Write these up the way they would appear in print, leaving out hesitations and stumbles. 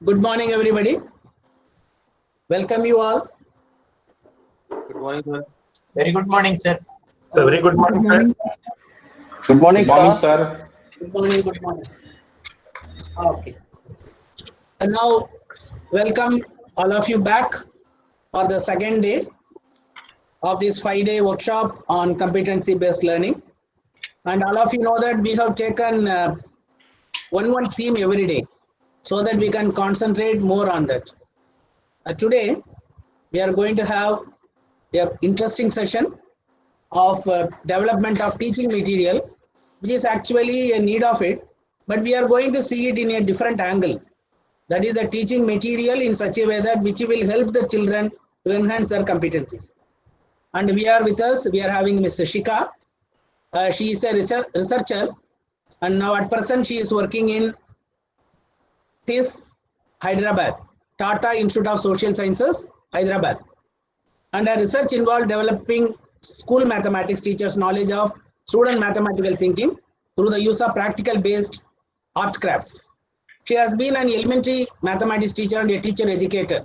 Good morning, everybody. Welcome you all. Good morning, sir. Very good morning, sir. So very good morning, sir. Good morning, sir. Good morning. Good morning. Okay. And now, welcome all of you back for the second day of this 5-day workshop on competency-based learning. And all of you know that we have taken one theme every day so that we can concentrate more on that. Today, we are going to have an interesting session of development of teaching material, which is actually a need of it, but we are going to see it in a different angle. That is the teaching material in such a way that which will help the children to enhance their competencies. And we are with us, we are having Ms. Shika. She is a researcher, and now at present she is working in TIS, Hyderabad, Tata Institute of Social Sciences, Hyderabad. And her research involved developing school mathematics teachers' knowledge of student mathematical thinking through the use of practical-based art crafts. She has been an elementary mathematics teacher and a teacher educator.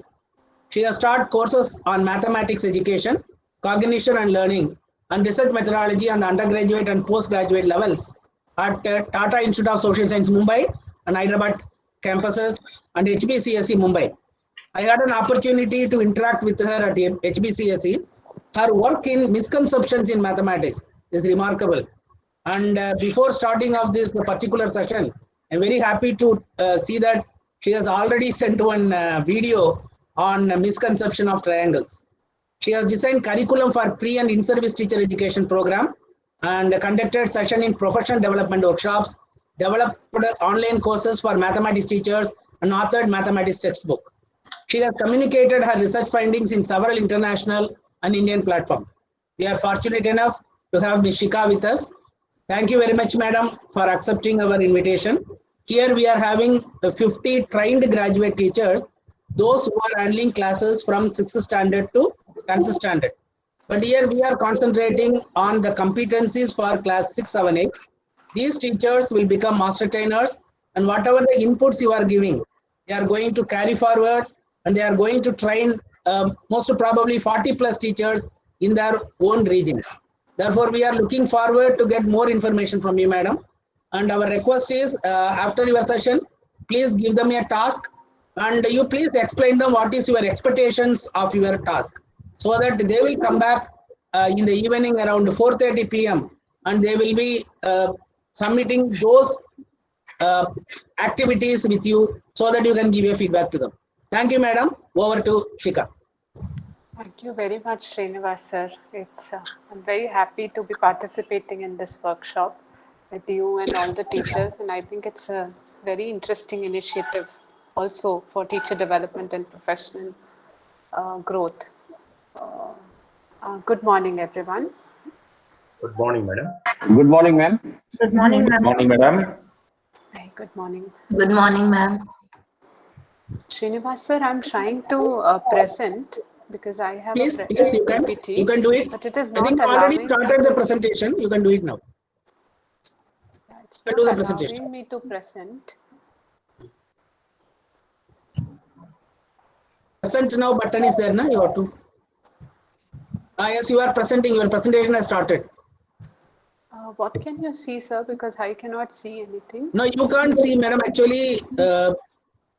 She has taught courses on mathematics education, cognition and learning, and research methodology on the undergraduate and postgraduate levels at Tata Institute of Social Science, Mumbai, and Hyderabad campuses, and HBCSE, Mumbai. I had an opportunity to interact with her at HBCSE. Her work in misconceptions in mathematics is remarkable. And before starting off this particular session, I'm very happy to see that she has already sent one video on misconception of triangles. She has designed curriculum for pre and in-service teacher education program and conducted session in professional development workshops, developed online courses for mathematics teachers, and authored mathematics textbook. She has communicated her research findings in several international and Indian platforms. We are fortunate enough to have Ms. Shika with us. Thank you very much, madam, for accepting our invitation. Here we are having 50 trained graduate teachers, those who are handling classes from 6th standard to 10th standard. But here we are concentrating on the competencies for class 6, 7, 8. These teachers will become master trainers, and whatever the inputs you are giving, they are going to carry forward, and they are going to train most probably 40 plus teachers in their own regions. Therefore, we are looking forward to get more information from you, madam. And our request is, after your session, please give them a task, and you please explain them what is your expectations of your task, so that they will come back in the evening around 4:30 p.m. and they will be submitting those activities with you, so that you can give a feedback to them. Thank you, madam. Over to Shika. Thank you very much, Srinivas sir. I'm very happy to be participating in this workshop with you and all the teachers, and I think it's a very interesting initiative also for teacher development and professional growth. Good morning, everyone. Good morning, madam. Good morning, ma'am. Good morning, ma'am. Morning, madam. Hi, good morning. Good morning, ma'am. Srinivas sir, I'm trying to present because I have Please, a yes, you can do it. but it is I not think allowing already me started the to, presentation. You can do it now. it's You can do not the presentation. allowing me to present. Present now button is there, na? You have to. Yes, you are presenting. Your presentation has started. What can you see, sir? Because I cannot see anything. No, you can't see, madam. Actually,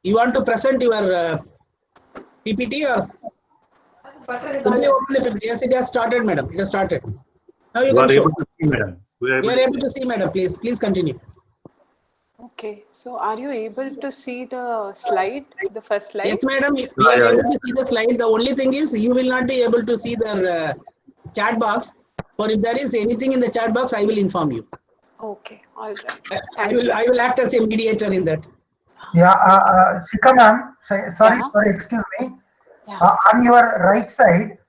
you want to present your PPT or simply open the PPT. Yes, it has started, madam. It has started. Now you You can are show. able to see, madam. You are You able are to able see. to see, madam. Please continue. Okay, so are you able to see the slide, the first slide? Yes, madam. We Yeah, are yeah, able yeah. to see the slide. The only thing is you will not be able to see the chat box. For if there is anything in the chat box, I will inform you. Okay, all right. I Thank you. will act as a mediator in that. Yeah, Shika ma'am, sorry, Yeah. excuse me. Yeah. On your right side,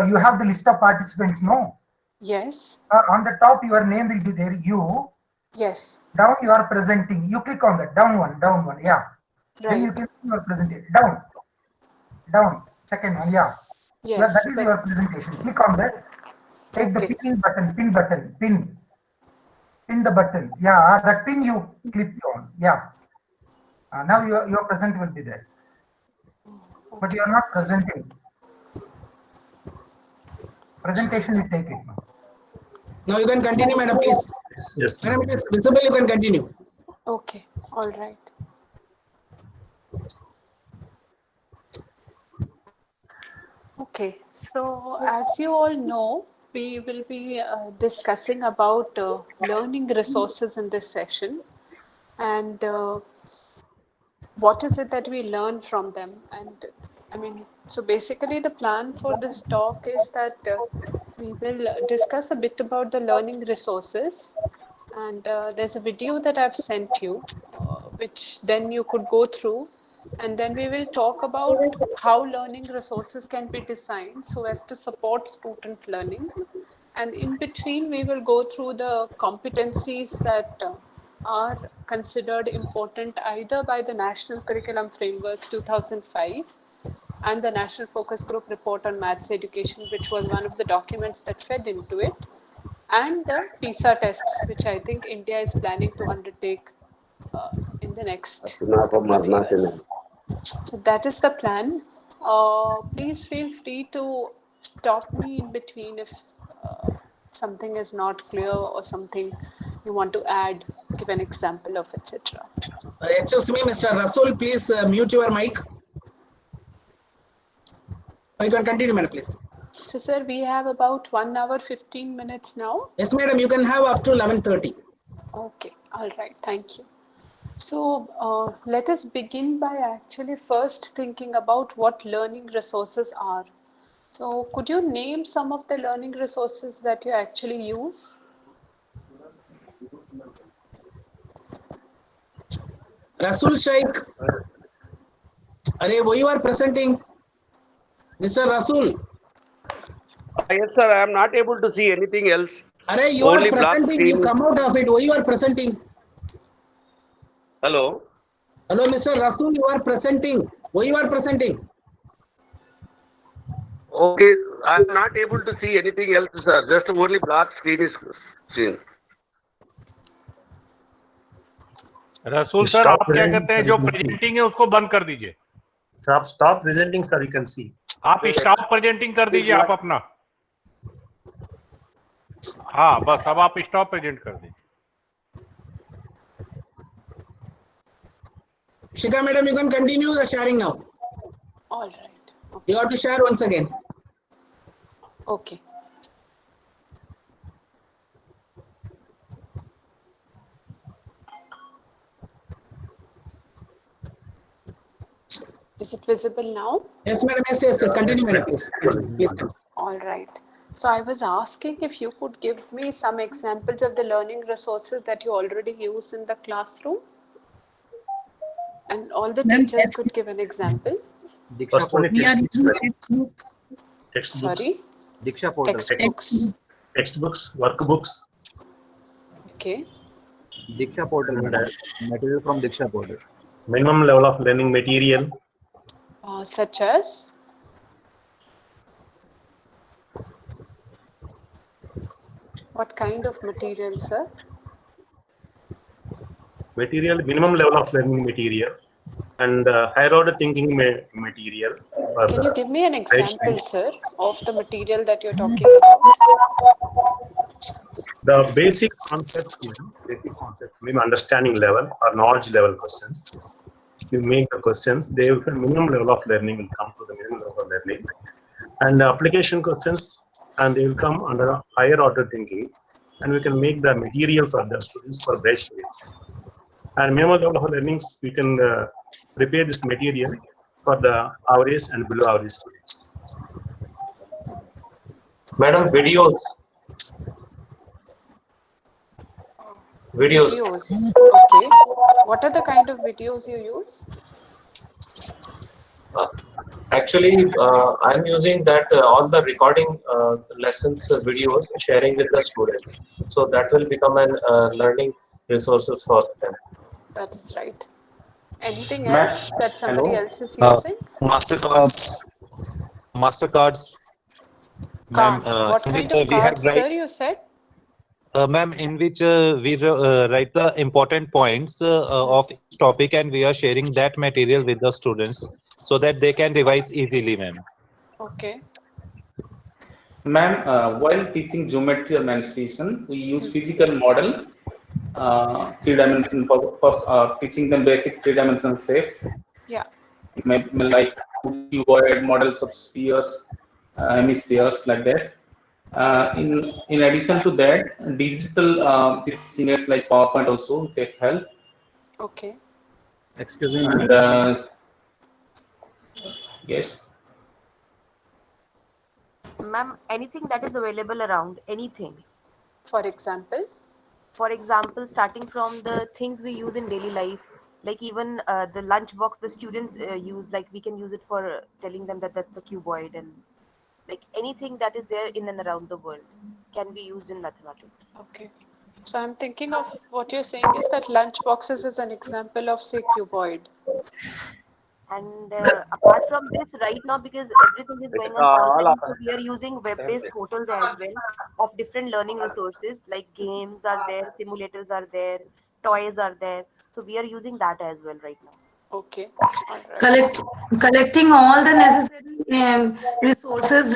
you have the list of participants, no? Yes. On the top, your name will be there, you. Yes. Down, you are presenting. You click on that, down one, yeah. Then you Right. can see your presentation. Down, second one, yeah. Yeah, Yes. that is But your presentation. Click on that. Take the okay. pin button, pin the button. Yeah, that pin you click on, yeah. Now your present will be there. but you are not presenting. Presentation is taken. Now you can continue, madam, please. Yes. Madam, it is visible, you can continue. Okay, all right. Okay, so as you all know, we will be discussing about learning resources in this session and what is it that we learn from them. And I mean, so basically the plan for this talk is that we will discuss a bit about the learning resources, and there's a video that I've sent you, which then you could go through, and then we will talk about how learning resources can be designed so as to support student learning. And in between, we will go through the competencies that are considered important either by the National Curriculum Framework 2005 and the National Focus Group Report on Maths Education, which was one of the documents that fed into it, and the PISA tests, which I think India is planning to undertake in the next couple of years. So that is the plan. Please feel free to stop me in between if something is not clear or something you want to add, give an example of, etc. Excuse me, Mr. Rasul, please mute your mic. You can continue, madam, please. So, sir, we have about 1 hour, 15 minutes now. Yes, madam, you can have up to 11:30. Okay, all right, thank you. So let us begin by actually first thinking about what learning resources are. So could you name some of the learning resources that you actually use? Rasul Shaikh. Are you are presenting? Mr. Rasul. Yes, sir. I am not able to see anything else. Are you Only are black presenting? You screen. come out of it. Why you are presenting? Hello. Hello, Mr. Rasul, you are presenting. Why you are presenting? Okay, I am not able to see anything else, sir. Just only black screen is seen. रसूल sir Stop आप क्या presenting, कहते हैं sir, जो you can see. Presenting है उसको बंद कर दीजिए So, stop presenting, sir. You can see. आप स्टॉप प्रेजेंटिंग कर दीजिए आप अपना हाँ बस अब आप स्टॉप प्रेजेंट कर दीजिए Shika madam, you can continue the sharing now. All right. Okay. You have to share once again. Okay. Is it visible now? Yes, madam. Yes. Continue, madam, please. Please. All right. So I was asking if you could give me some examples of the learning resources that you already use in the classroom. And all the teachers could give an example. First one We are is using textbooks, Sorry? Diksha portal. Textbooks. textbooks, workbooks, Okay. Diksha portal. Material from Diksha portal. minimum level of learning material, Such as? What kind of material, sir? minimum level of learning material, and higher order thinking material. Can you give me an example, Right. sir, of the material that you're talking about? The basic concept, maybe understanding level or knowledge level questions. You make the questions, they will minimum level of learning will come to the minimum level of learning, and the application questions, and they will come under a higher order thinking, and we can make the material for the students, for bright students. And minimum level of learning, we can prepare this material for the average and below average students. Madam, videos. Videos. Okay. What are the kind of videos you use? Actually, I'm using that all the recording lessons videos sharing with the students. So that will become an learning resources for them. That is right. Anything Ma'am, else that somebody hello? else is using? Mastercards. Ma'am, Cards. What in kind which of we have cards, write, sir, you said? ma'am, in which we write the important points of each topic, and we are sharing that material with the students. so that they can revise easily, ma'am. Okay. Ma'am, while teaching geometry or menstruation, we use physical models, three-dimensional for teaching them basic three-dimensional shapes, Yeah. like cuboid models of spheres, hemispheres, like that. In addition to that, digital teaching aids like PowerPoint also take help. Okay. Excuse me, And ma'am. yes. Ma'am, anything that is available around, anything. For example? For example, starting from the things we use in daily life, like even the lunchbox the students use, like we can use it for telling them that that's a cuboid, and like anything that is there in and around the world can be used in mathematics. Okay. So I'm thinking of what you're saying is that lunch boxes is an example of, say, cuboid. And apart from this, right now, because everything is going on online, so we are using web-based portals as well of different learning resources, like games are there, simulators are there, toys are there. So we are using that as well right now. Okay. All right. Collecting all the necessary resources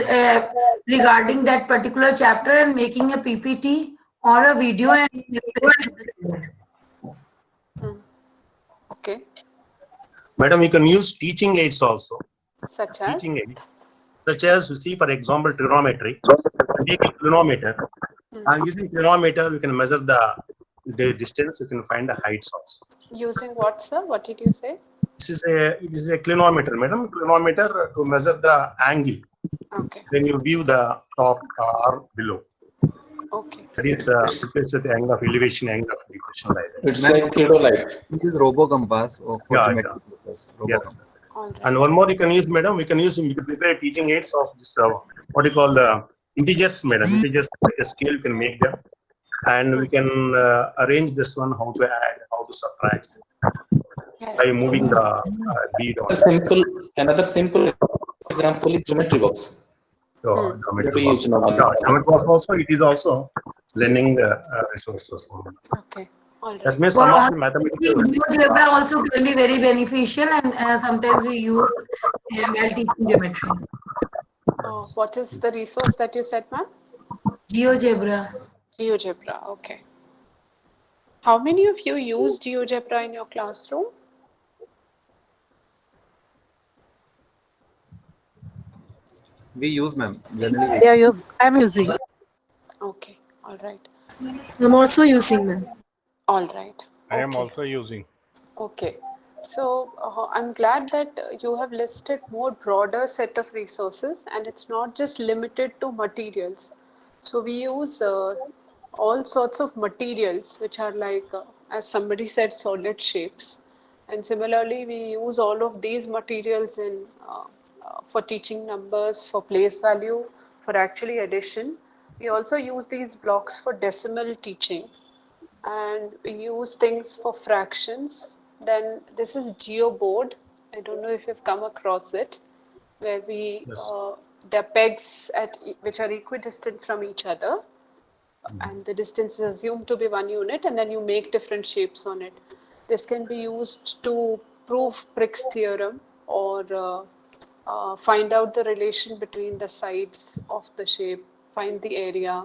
regarding that particular chapter and making a PPT or a video and Okay. Madam, you can use teaching aids also. Such as? Teaching aids, such as you see, for example, trigonometry. Take a clinometer. And using clinometer, you can measure the distance. You can find the heights also. Using what, sir? What did you say? It is a clinometer, madam. Clinometer to measure the angle. Okay. Then you view the top or below. Okay. That is the angle of elevation, angle of elevation like that. It's like theodolite. It is RoboCompass or for geometry purpose. Yeah. All right. And one more you can use, madam. We can prepare teaching aids of this what you call the integers, madam. Integers like a scale, you can make them, and we can arrange this one, how to add, how to subtract, by moving the bead on. Another simple example is geometry box. So, geometry box also, it is also learning resources. Okay. All right. That means some of the mathematical. GeoGebra also can be very beneficial, and sometimes we use while teaching geometry. What is the resource that you said, ma'am? GeoGebra. GeoGebra. Okay. How many of you use GeoGebra in your classroom? We use, ma'am. Generally, Yeah, I'm using. Okay. All right. I'm also using, ma'am. All right. I am also using. Okay. So I'm glad that you have listed more broader set of resources, and it's not just limited to materials. So we use all sorts of materials which are like, as somebody said, solid shapes. And similarly, we use all of these materials in for teaching numbers, for place value, for actually addition. We also use these blocks for decimal teaching, and we use things for fractions. Then this is GeoBoard. I don't know if you've come across it, where we there are pegs which are equidistant from each other, and the distance is assumed to be 1 unit, and then you make different shapes on it. This can be used to prove Prick's theorem, or find out the relation between the sides of the shape, find the area,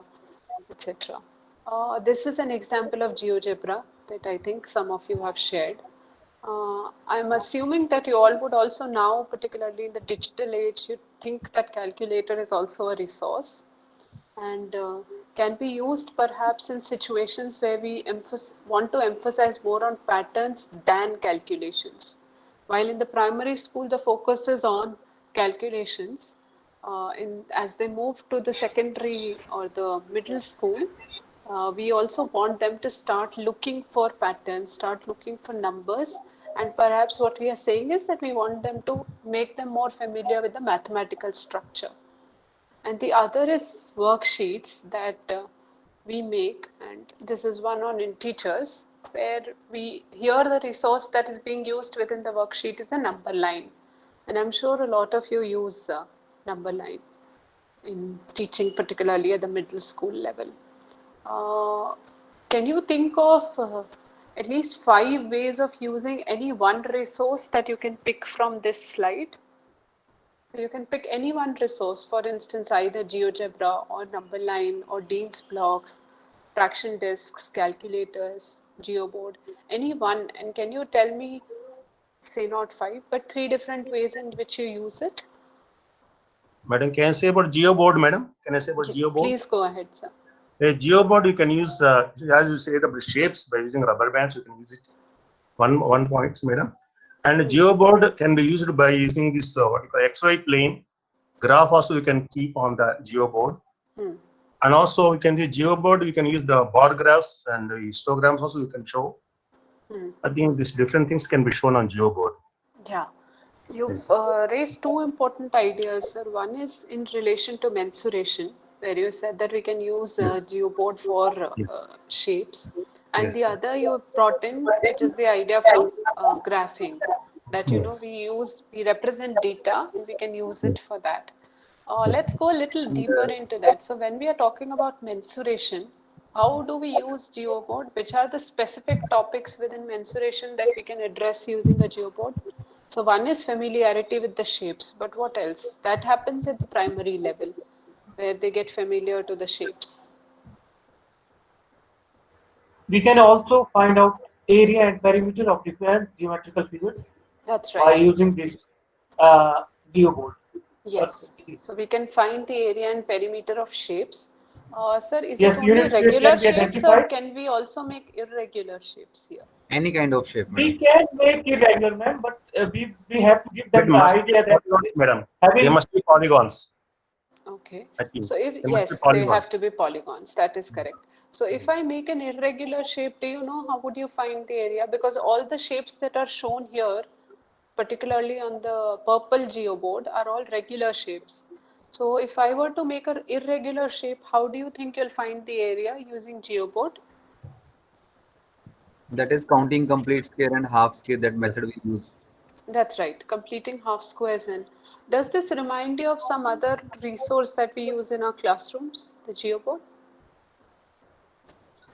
etc. This is an example of GeoGebra that I think some of you have shared. I'm assuming that you all would also now, particularly in the digital age, you think that calculator is also a resource, and can be used perhaps in situations where we want to emphasize more on patterns than calculations. While in the primary school, the focus is on calculations, as they move to the secondary or the middle school, we also want them to start looking for patterns, start looking for numbers, and perhaps what we are saying is that we want them to make them more familiar with the mathematical structure. And the other is worksheets that we make, and this is one on integers, where here the resource that is being used within the worksheet is the number line. And I'm sure a lot of you use number line in teaching, particularly at the middle school level. Can you think of at least 5 ways of using any one resource that you can pick from this slide. So you can pick any one resource, for instance, either GeoGebra or Numberline or Dean's blocks, fraction disks, calculators, GeoBoard, any one. And can you tell me, say not 5, but 3 different ways in which you use it? Madam, can I say about GeoBoard, madam? Can I say about GeoBoard? Please go ahead, sir. A GeoBoard, you can use, as you say, the shapes by using rubber bands. You can use it one points, madam. And GeoBoard can be used by using this what you call XY plane graph. Also, you can keep on the GeoBoard. And also, you can do GeoBoard. You can use the bar graphs and the histograms. Also, you can show. I think these different things can be shown on GeoBoard. Yeah. You've raised 2 important ideas, sir. One is in relation to mensuration, where you said that we can use GeoBoard for shapes. And the other you brought in, which is the idea for graphing, that, you know, we represent data and we can use it for that. Let's go a little deeper into that. So when we are talking about mensuration, how do we use GeoBoard? Which are the specific topics within mensuration that we can address using a GeoBoard? So one is familiarity with the shapes, but what else? That happens at the primary level, where they get familiar to the shapes. We can also find out area and perimeter of different geometrical figures. That's By right. using this GeoBoard. Yes. So we can find the area and perimeter of shapes. Sir, is Yes, it only units regular can be shapes, or identified. can we also make irregular shapes here? Any kind of shape, madam. We can make irregular, ma'am, but we have to give them It the must idea be that polygons, madam. having They must be polygons. Okay. I think. So if They must be yes, they have polygons. to be polygons. That is correct. So if I make an irregular shape, do you know how would you find the area? Because all the shapes that are shown here, particularly on the purple GeoBoard, are all regular shapes. So if I were to make an irregular shape, how do you think you'll find the area using GeoBoard? That is counting complete square and half square. That method we use. That's right, completing half squares. And does this remind you of some other resource that we use in our classrooms, the GeoBoard?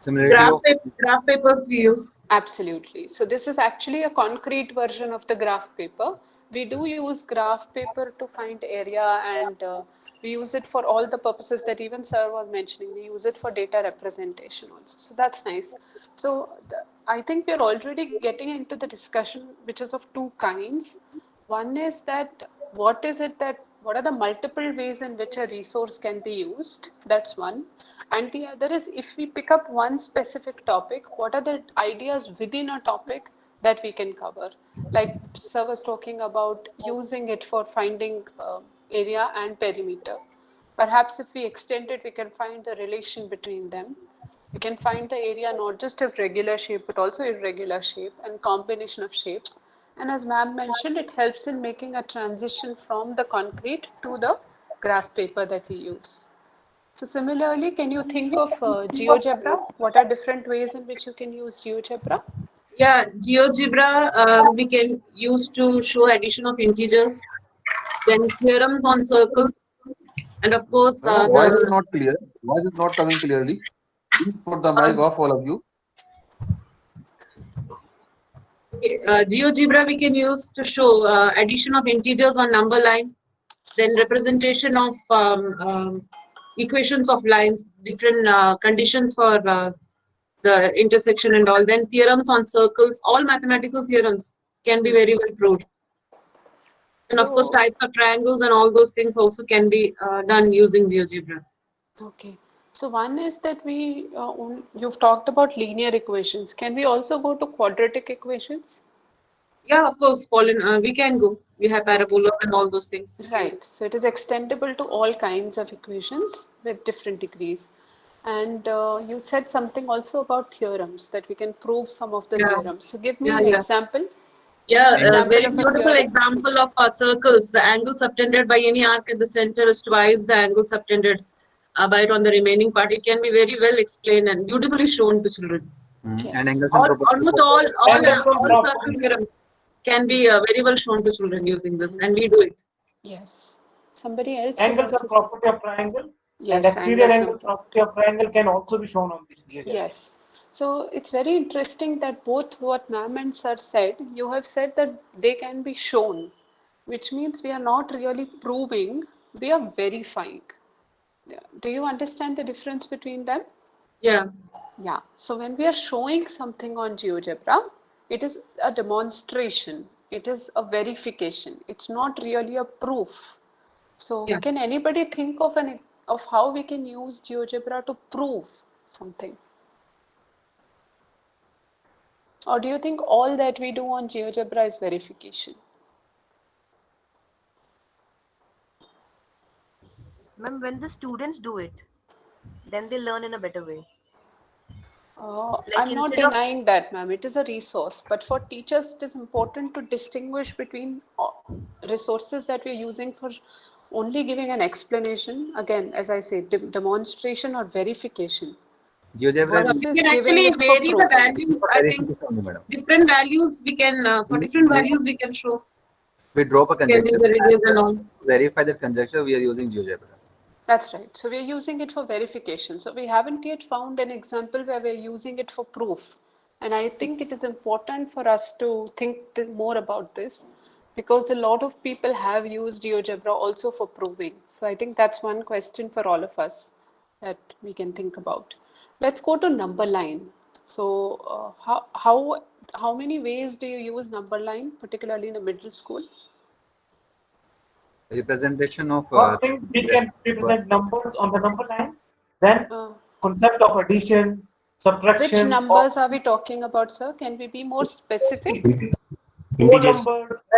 Similarity Graph papers we use. Absolutely. So this is actually a concrete version of the graph paper. We do use graph paper to find area, and we use it for all the purposes that even sir was mentioning. We use it for data representation also. So that's nice. So I think we're already getting into the discussion, which is of 2 kinds. One is that what are the multiple ways in which a resource can be used? That's one. And the other is, if we pick up one specific topic, what are the ideas within a topic that we can cover? Like sir was talking about using it for finding area and perimeter. Perhaps if we extend it, we can find the relation between them. We can find the area not just of regular shape, but also irregular shape and combination of shapes. And as ma'am mentioned, it helps in making a transition from the concrete to the graph paper that we use. So similarly, can you think of GeoGebra? What are different ways in which you can use GeoGebra? Yeah, GeoGebra we can use to show addition of integers, then theorems on circles, and of course Madam, voice is not clear. Voice is not coming clearly. Please put the mic off, all of you. GeoGebra we can use to show addition of integers on number line, then representation of equations of lines, different conditions for the intersection and all, then theorems on circles, all mathematical theorems can be very well proved. And of course, types of triangles and all those things also can be done using GeoGebra. Okay. So one is that you've talked about linear equations. Can we also go to quadratic equations? Yeah, of course, we can go. We have parabolas and all those things. Right. So it is extendable to all kinds of equations with different degrees. And you said something also about theorems, that we can prove some of the theorems. So give me an example. Yeah, a very beautiful example of circles. The angle subtended by any arc at the center is twice the angle subtended by it on the remaining part. It can be very well explained and beautifully shown to children. And angles Almost all circle theorems can be very well shown to children using this, and we do it. Yes. Somebody else? Angles are property of triangle. Yes, and exterior angles angle property of triangle can also be shown on this diagram. Yes. So it's very interesting that both what ma'am and sir said, you have said that they can be shown, which means we are not really proving, we are verifying. Do you understand the difference between them? Yeah. Yeah. So when we are showing something on GeoGebra, it is a demonstration. It is a verification. It's not really a proof. So Yeah. can anybody think of how we can use GeoGebra to prove something? Or do you think all that we do on GeoGebra is verification? Ma'am, when the students do it, then they learn in a better way. Like I'm not instead of denying that, ma'am. It is a resource. But for teachers, it is important to distinguish between resources that we're using for only giving an explanation. Again, as I say, demonstration or verification. GeoGebra Versus We can giving actually it for vary the proof. values. I think different values we can, for different values we can show. we drop a Scaling conjecture. the radius and all. To verify that conjecture, we are using GeoGebra. That's right. So we're using it for verification. So we haven't yet found an example where we're using it for proof. And I think it is important for us to think more about this because a lot of people have used GeoGebra also for proving. So I think that's one question for all of us that we can think about. Let's go to number line. So how many ways do you use number line, particularly in the middle school? Representation of First thing, we can represent numbers on the number line. Then concept of addition, subtraction. Which numbers are we talking about, sir? Can we be more specific? Whole numbers,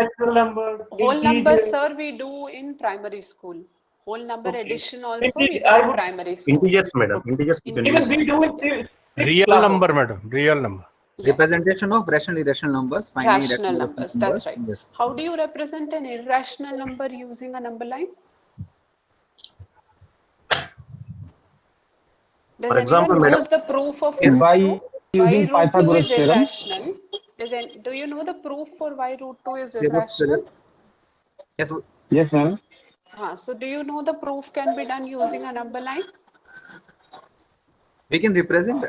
natural numbers, Whole numbers, integers. sir, we do in primary school. Whole number addition also we do I in would- primary school. Integers, madam. Integers you can Even use. we do it sixth Real class number, madam. Real number. Representation of rational irrational numbers, finding Rational irrational numbers, that's right. How do you represent an irrational number using a number line? Does For example, anyone madam, knows the proof of By root 2? Why using root 2 Pythagoras is theorem. irrational? Do you know the proof for why root 2 is irrational? Yes. Yes, ma'am. So do you know the proof can be done using a number line? We can represent.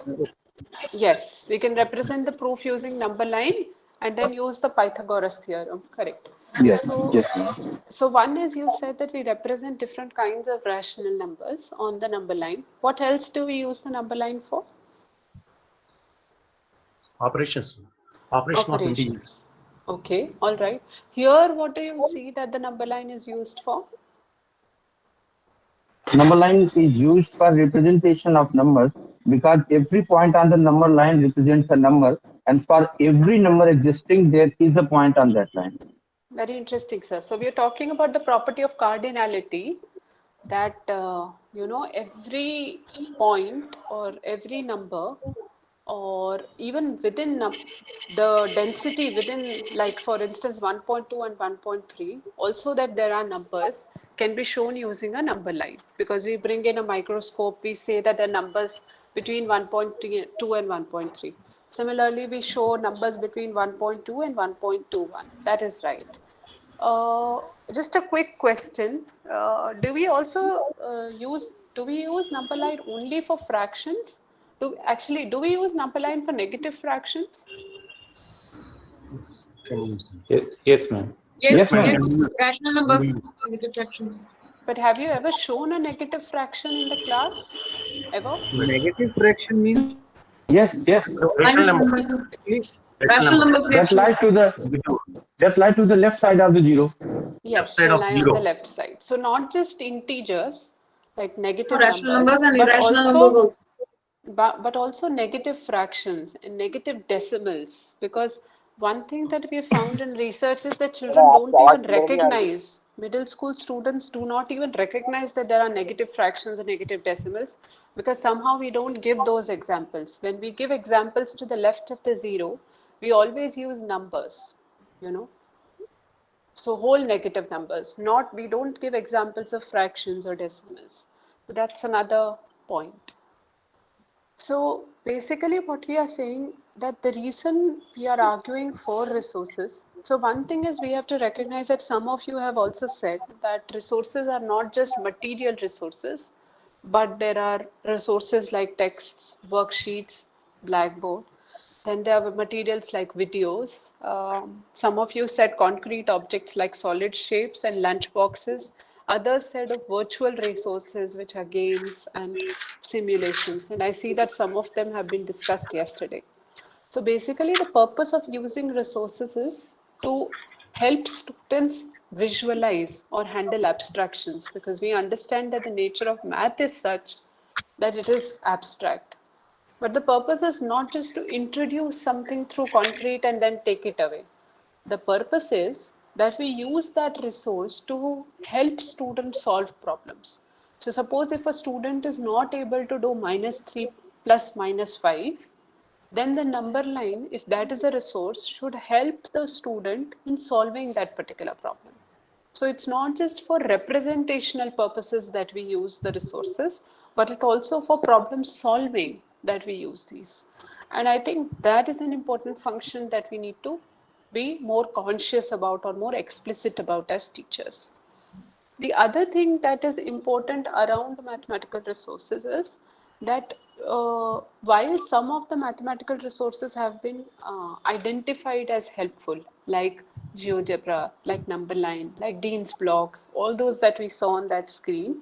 Yes, we can represent the proof using number line and then use the Pythagoras theorem, correct? Yes, So, yes, ma'am. so one is you said that we represent different kinds of rational numbers on the number line. What else do we use the number line for? operations. Operation of integers. Operations. Okay, all right. Here, what do you see that the number line is used for? Number line is used for representation of numbers because every point on the number line represents a number, and for every number existing, there is a point on that line. Very interesting, sir. So we are talking about the property of cardinality, that every point or every number or even within the density within, like for instance 1.2 and 1.3, also that there are numbers can be shown using a number line, because we bring in a microscope, we say that the numbers between 1.2 and 1.3. Similarly, we show numbers between 1.2 and 1.21. That is right. Just a quick question. Do we use number line only for fractions? Do we use number line for negative fractions? Yes, ma'am. Yes, Yes, ma'am. yes. Rational numbers, negative fractions. But have you ever shown a negative fraction in the class? Ever? Negative fraction means Yes, yes. Minus Rational number. number. Rational numbers. we have That lie to the left side of the zero. Yes, side they of lie zero. on the left side. So not just integers like negative rational numbers and but irrational also, numbers also. but also negative fractions and negative decimals, because one thing that we have found in research is that children don't even recognize, middle school students do not even recognize that there are negative fractions and negative decimals, because somehow we don't give those examples. When we give examples to the left of the zero, we always use numbers, so whole negative numbers, we don't give examples of fractions or decimals. So that's another point. So basically what we are saying, that the reason we are arguing for resources, so one thing is we have to recognize that some of you have also said that resources are not just material resources, but there are resources like texts, worksheets, Blackboard. Then there are materials like videos. Some of you said concrete objects like solid shapes and lunch boxes. Others said of virtual resources, which are games and simulations. And I see that some of them have been discussed yesterday. So basically, the purpose of using resources is to help students visualize or handle abstractions, because we understand that the nature of math is such that it is abstract. But the purpose is not just to introduce something through concrete and then take it away. The purpose is that we use that resource to help students solve problems. So suppose if a student is not able to do -3 plus -5, then the number line, if that is a resource, should help the student in solving that particular problem. So it's not just for representational purposes that we use the resources, but it also for problem solving that we use these. And I think that is an important function that we need to be more conscious about or more explicit about as teachers. The other thing that is important around mathematical resources is that while some of the mathematical resources have been identified as helpful, like GeoGebra, like Numberline, like Dean's blocks, all those that we saw on that screen,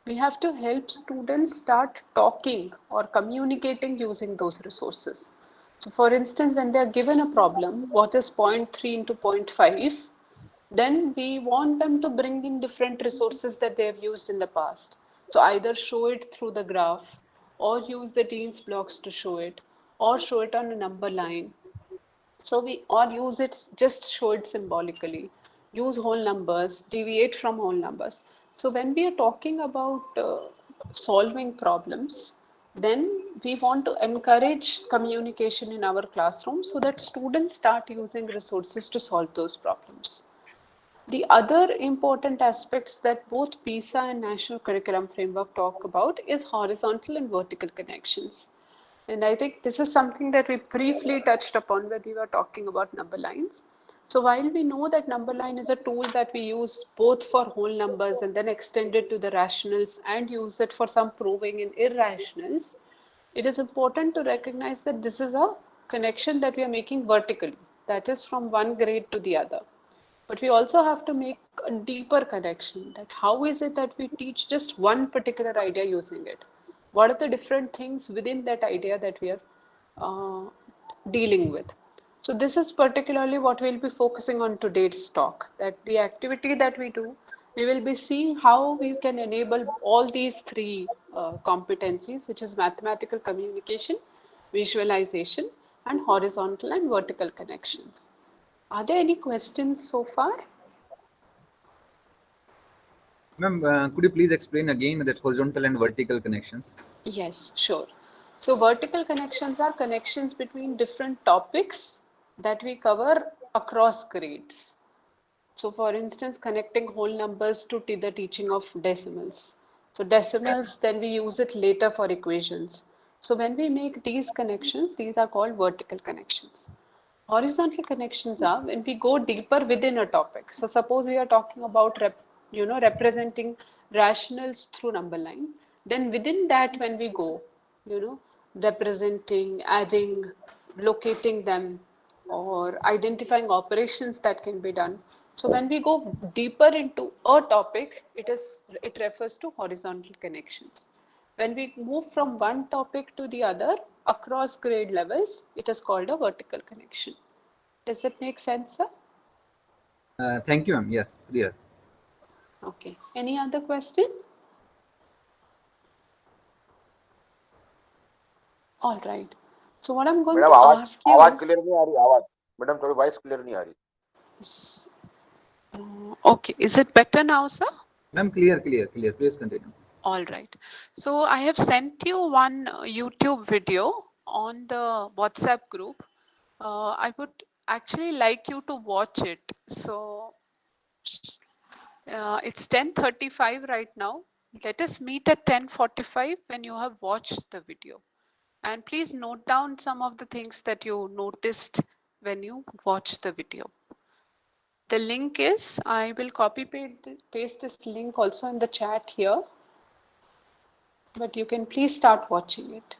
we have to help students start talking or communicating using those resources. So for instance, when they are given a problem, what is 0.3 into 0.5, then we want them to bring in different resources that they have used in the past. So either show it through the graph, or use the Dean's blocks to show it, or show it on a number line. So or use it, just show it symbolically, use whole numbers, deviate from whole numbers. So when we are talking about solving problems, then we want to encourage communication in our classroom so that students start using resources to solve those problems. The other important aspects that both PISA and National Curriculum Framework talk about is horizontal and vertical connections. And I think this is something that we briefly touched upon when we were talking about number lines. So while we know that number line is a tool that we use both for whole numbers and then extend it to the rationals and use it for some proving in irrationals, it is important to recognize that this is a connection that we are making vertically, that is from one grade to the other. But we also have to make a deeper connection, that how is it that we teach just one particular idea using it? What are the different things within that idea that we are dealing with? So this is particularly what we'll be focusing on today's talk, that the activity that we do, we will be seeing how we can enable all these three competencies, which is mathematical communication, visualization, and horizontal and vertical connections. Are there any questions so far? Ma'am, could you please explain again that horizontal and vertical connections? Yes, sure. So vertical connections are connections between different topics that we cover across grades. So for instance, connecting whole numbers to the teaching of decimals. So decimals, then we use it later for equations. So when we make these connections, these are called vertical connections. Horizontal connections are when we go deeper within a topic. So suppose we are talking about representing rationals through number line. Then within that, when we go, representing, adding, locating them, or identifying operations that can be done. So when we go deeper into a topic, it refers to horizontal connections. When we move from one topic to the other across grade levels, it is called a vertical connection. Does it make sense, sir? Thank you, ma'am. Yes, clear. Okay. Any other question? All right. So what I'm going to ask you आवाज is, clear नहीं आ रही आवाज madam थोड़ी voice clear नहीं आ रही okay, is it better now, sir? Ma'am, clear. Please continue. All right. So I have sent you one YouTube video on the WhatsApp group. I would actually like you to watch it. So it's 10:35 right now. Let us meet at 10:45 when you have watched the video. And please note down some of the things that you noticed when you watched the video. The link is, I will copy paste this link also in the chat here. But you can please start watching it.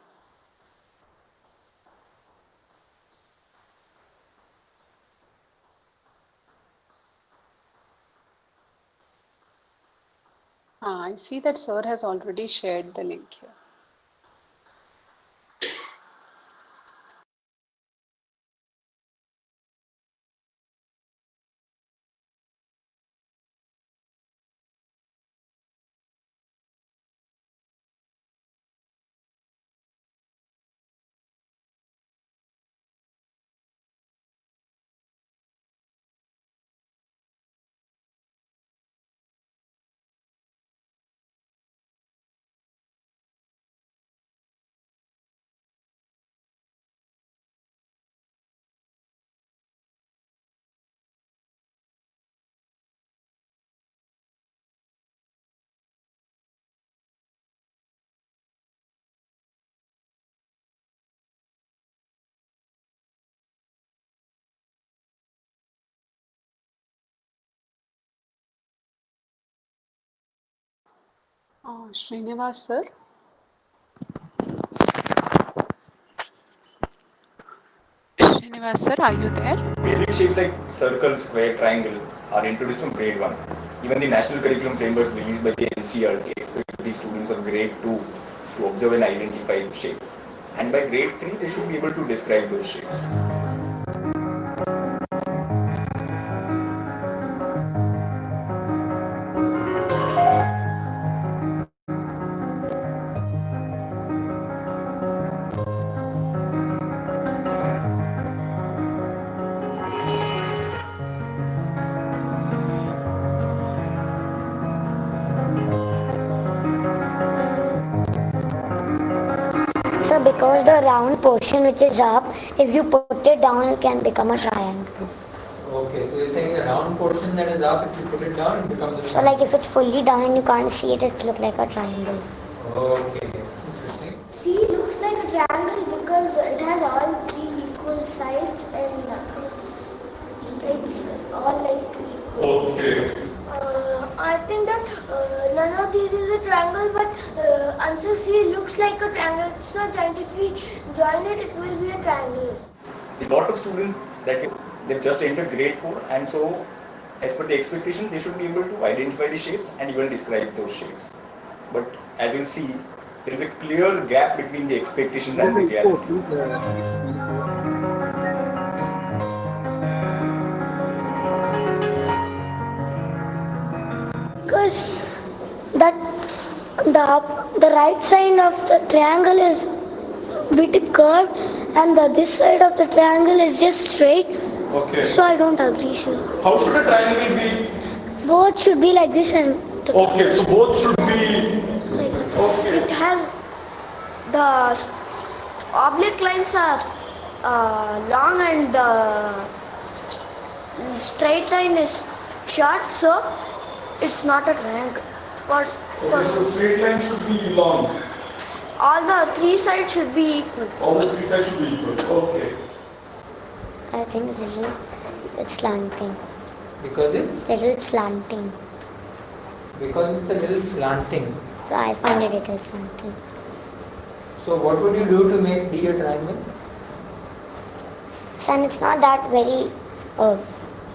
I see that sir has already shared the link here. Srinivas sir. Srinivas sir, are you there? Basic shapes like circle, square, triangle are introduced from grade 1. Even the national curriculum framework released by the NCERT expects the students of grade 2 to observe and identify shapes. And by grade 3, they should be able to describe those shapes. So because the round portion which is up, if you put it down, it can become a triangle. Okay, so you're saying the round portion that is up, if you put it down, it becomes a So like if it's fully down and you can't see it, it's look like a triangle. Okay, interesting. See, it looks like a triangle because it has all three equal sides and it's all like equal. Okay. I think that none of these is a triangle, but answer C looks like a triangle. It's not giant. If we join it, it will be a triangle. A lot of students that they've just entered grade 4, and so as per the expectation, they should be able to identify the shapes and even describe those shapes. But as you'll see, there is a clear gap between the expectations and the reality. Because that the right side of the triangle is bit curved and this side of the triangle is just straight. Okay. So I don't agree, sir. How should a triangle be? Both should be like this and Okay, so both should be. like this. Okay. It has the oblique lines are long and the straight line is short, so it's not a triangle. Okay, so straight line should be long. All the three sides should be equal. All the three sides should be equal. Okay. I think it's slanting. Because it's? Little slanting. Because it's a little slanting. So I find it is something. So what would you do to make D a triangle? And it's not that very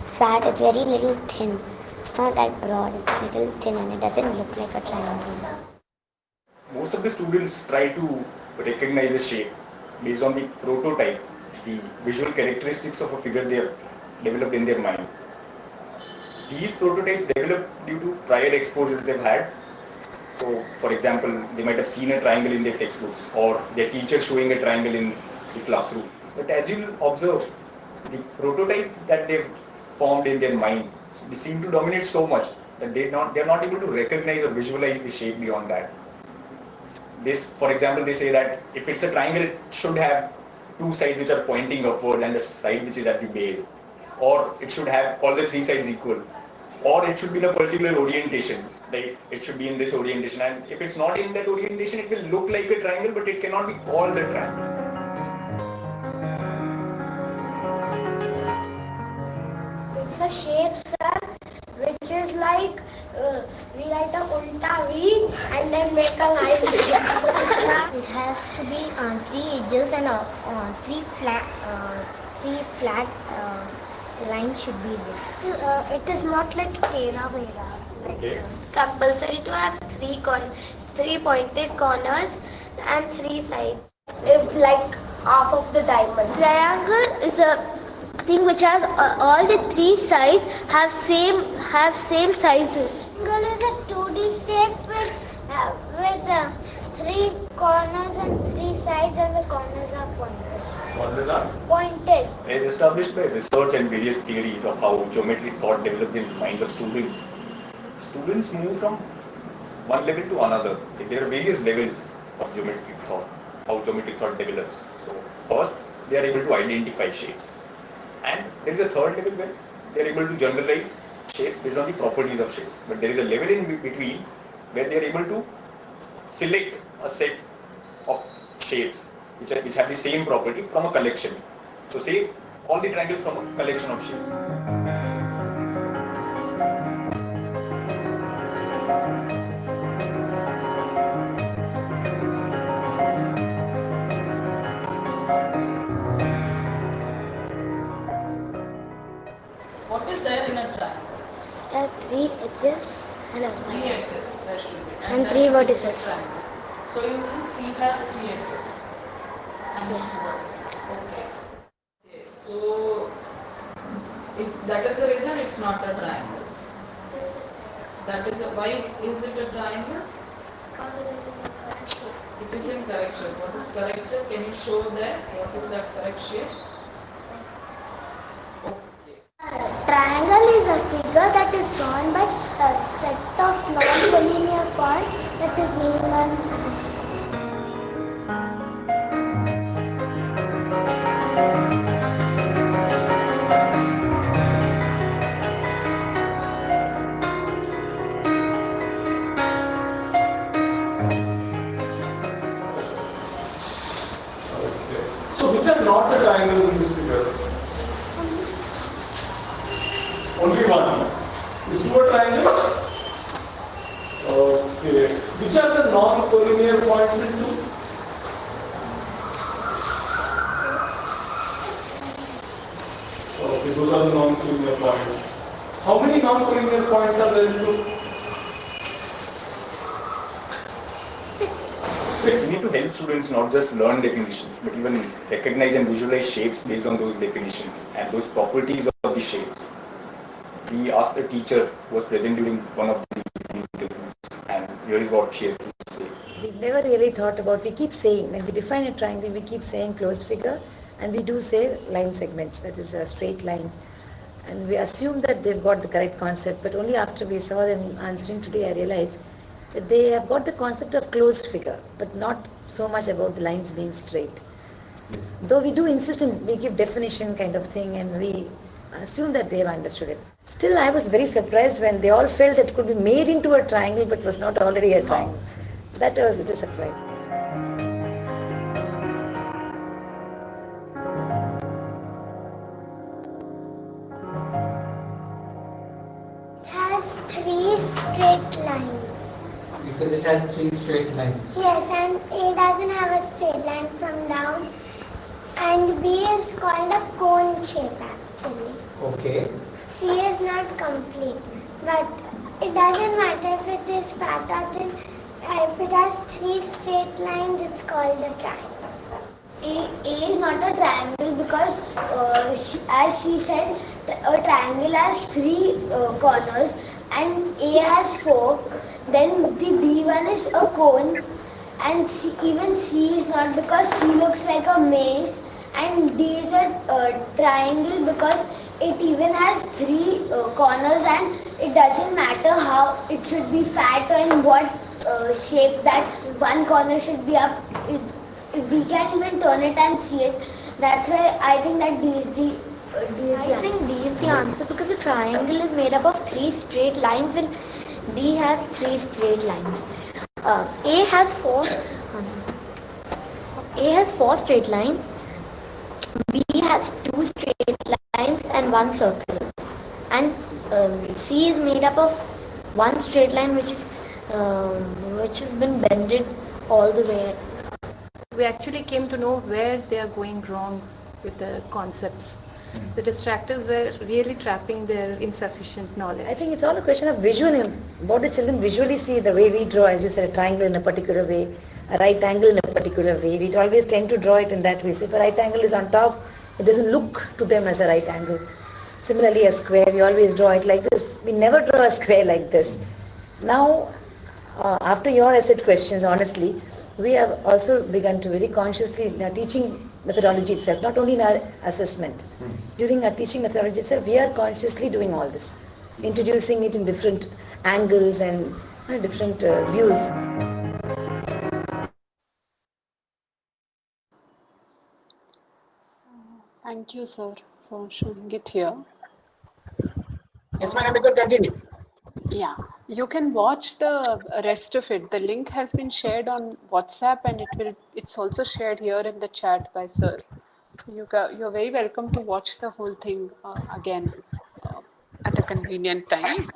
fat, it's very little thin. It's not that broad, it's little thin and it doesn't look like a triangle. Most of the students try to recognize a shape based on the prototype, the visual characteristics of a figure they have developed in their mind. These prototypes develop due to prior exposures they've had. So, for example, they might have seen a triangle in their textbooks or their teacher showing a triangle in the classroom. But as you'll observe, the prototype that they've formed in their mind, they seem to dominate so much that they're not able to recognize or visualize the shape beyond that. This, for example, they say that if it's a triangle, it should have two sides which are pointing upward and a side which is at the base. Or it should have all the three sides equal. Or it should be in a particular orientation. Like it should be in this orientation. And if it's not in that orientation, it will look like a triangle, but it cannot be called a triangle. It's a shape, sir, which is like we write a ulta V and then make a line. It has to be on three edges and three flat line should be there. It is not like Tera Mera. Okay. Compulsory to have three pointed corners and 3 sides. If like half of the diamond. Triangle is a thing which has all the 3 sides have same sizes. Triangle is a 2D shape with 3 corners and 3 sides, and the corners are pointed. Corners are Pointed. as established by research and various theories of how geometric thought develops in the minds of students. Students move from one level to another. There are various levels of geometric thought, how geometric thought develops. So first, they are able to identify shapes. And there is a third level where they are able to generalize shapes based on the properties of shapes. But there is a level in between where they are able to select a set of shapes which have the same property from a collection. So say all the triangles from a collection of shapes. What is there in a triangle? It has 3 edges and 3 edges there should be. And then 3 it is a vertices. triangle. So you think C has 3 edges and 3 vertices. Okay. Okay. So that is the reason it's not a triangle. That is why is it a triangle? Because it is in the correct shape. It is in correct shape. What is correct shape? Can you show that? What is that correct shape? Triangle is a figure that is drawn by a set of non-collinear points that is minimum. So which are not the triangles in this figure? Only one. Is 2 a triangle? Okay. Which are the non-collinear points in 2? Okay, those are the non-collinear points. How many non-collinear points are there in 2? 6. We need to help students not just learn definitions, but even recognize and visualize shapes based on those definitions and those properties of the shapes. We asked a teacher who was present during one of these interviews, and here is what she has to say. We've never really thought about, we keep saying, when we define a triangle, we keep saying closed figure, and we do say line segments, that is straight lines. And we assume that they've got the correct concept, but only after we saw them answering today, I realized that they have got the concept of closed figure, but not so much about the lines being straight. Yes. Though we do insist in, we give definition kind of thing, and we assume that they have understood it. Still, I was very surprised when they all felt that it could be made into a triangle, but was not already a triangle. That was a little surprising. It has 3 straight lines. Because it has 3 straight lines. Yes, and A doesn't have a straight line from down. And B is called a cone shape actually. Okay. C is not complete. But it doesn't matter if it is fat or thin. If it has 3 straight lines, it's called a triangle. A is not a triangle because, as she said, a triangle has 3 corners and A has 4. Then the B one is a cone, and even C is not because C looks like a maze, and D is a triangle because it even has 3 corners, and it doesn't matter how it should be fat or in what shape that one corner should be up. We can even turn it and see it. That's why I think that D is the I think D is the answer because a triangle is made up of 3 straight lines and D has 3 straight lines. A has 4 straight lines. B has 2 straight lines and 1 circle. And C is made up of 1 straight line which has been bended all the way. We actually came to know where they are going wrong with the concepts. The distractors were really trapping their insufficient knowledge. I think it's all a question of visual, what the children visually see, the way we draw, as you said, a triangle in a particular way, a right angle in a particular way. We always tend to draw it in that way. So if a right angle is on top, it doesn't look to them as a right angle. Similarly, a square, we always draw it like this. We never draw a square like this. Now, after your essay questions, honestly, we have also begun to very consciously, in our teaching methodology itself, not only in our assessment, during our teaching methodology itself, we are consciously doing all this, introducing it in different angles and different views. Thank you, sir, for showing it here. Yes, madam, you can continue. Yeah, you can watch the rest of it. The link has been shared on WhatsApp, and it's also shared here in the chat by sir. So you're very welcome to watch the whole thing again at a convenient time.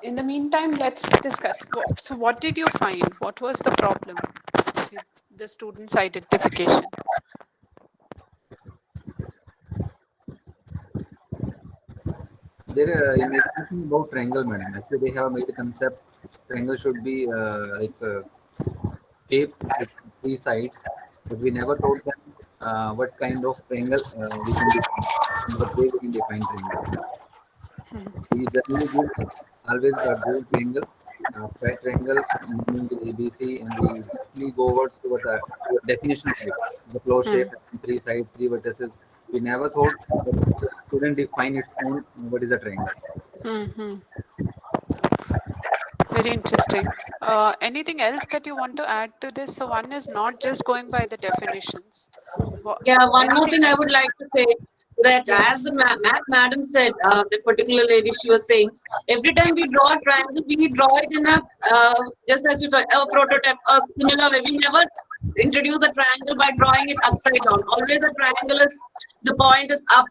In the meantime, let's discuss. So what did you find? What was the problem with the students' identification? There in education about triangle, madam. Actually, they have made a concept. Triangle should be shape with three sides, but we never told them what kind of triangle we can define, and what way we can define triangle. We generally give always a dual triangle, flat triangle, meaning the ABC, and we actually go towards the definition of it. The flow shape, three sides, three vertices. We never thought that student define its own what is a triangle. Very interesting. Anything else that you want to add to this? So one is not just going by the definitions. Yeah, one more thing I else? would like to say that as the math madam said, the particular lady, she was saying, every time we draw a triangle, we draw it in a, just as you said, a prototype, a similar way. We never introduce a triangle by drawing it upside down. Always a triangle is, the point is up.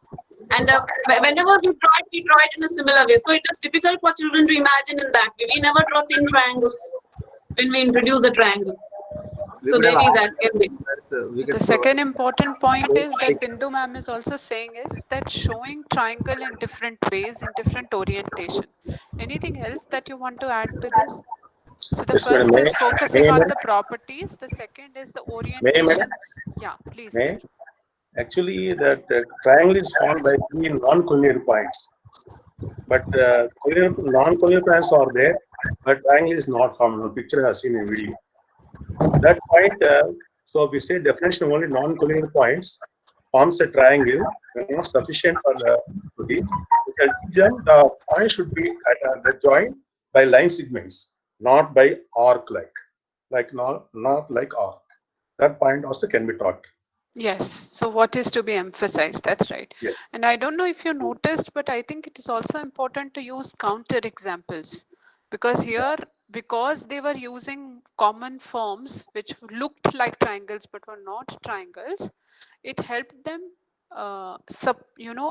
And whenever we draw it in a similar way. So it is difficult for children to imagine in that way. We never draw thin triangles when we introduce a triangle. So maybe that can be. The second important point is that Bindu ma'am is also saying is that showing triangle in different ways, in different orientation. Anything else that you want to add to this? So the first is focusing on the properties. The second is the orientation. Yeah, please. Sir. Actually, that triangle is formed by three non-collinear points. But non-collinear points are there, but triangle is not formed. The picture has seen in video. That point, so we say definition only non-collinear points forms a triangle, not sufficient for the body. The point should be at the joint by line segments, not by arc not like arc. That point also can be taught. Yes. So what is to be emphasized? That's right. Yes. And I don't know if you noticed, but I think it is also important to use counter examples, because here, because they were using common forms which looked like triangles but were not triangles, it helped them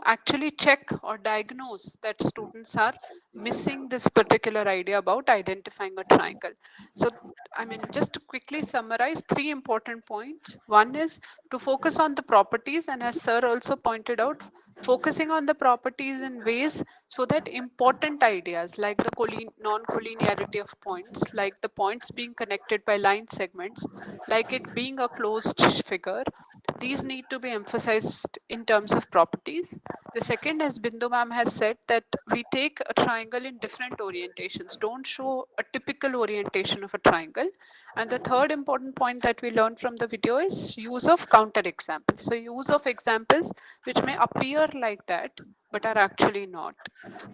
actually check or diagnose that students are missing this particular idea about identifying a triangle. So I mean, just to quickly summarize 3 important points. One is to focus on the properties, and as sir also pointed out, focusing on the properties in ways so that important ideas like the non-collinearity of points, like the points being connected by line segments, like it being a closed figure, these need to be emphasized in terms of properties. The second, as Bindu ma'am has said, that we take a triangle in different orientations. Don't show a typical orientation of a triangle. And the third important point that we learned from the video is use of counter examples. So use of examples which may appear like that, but are actually not.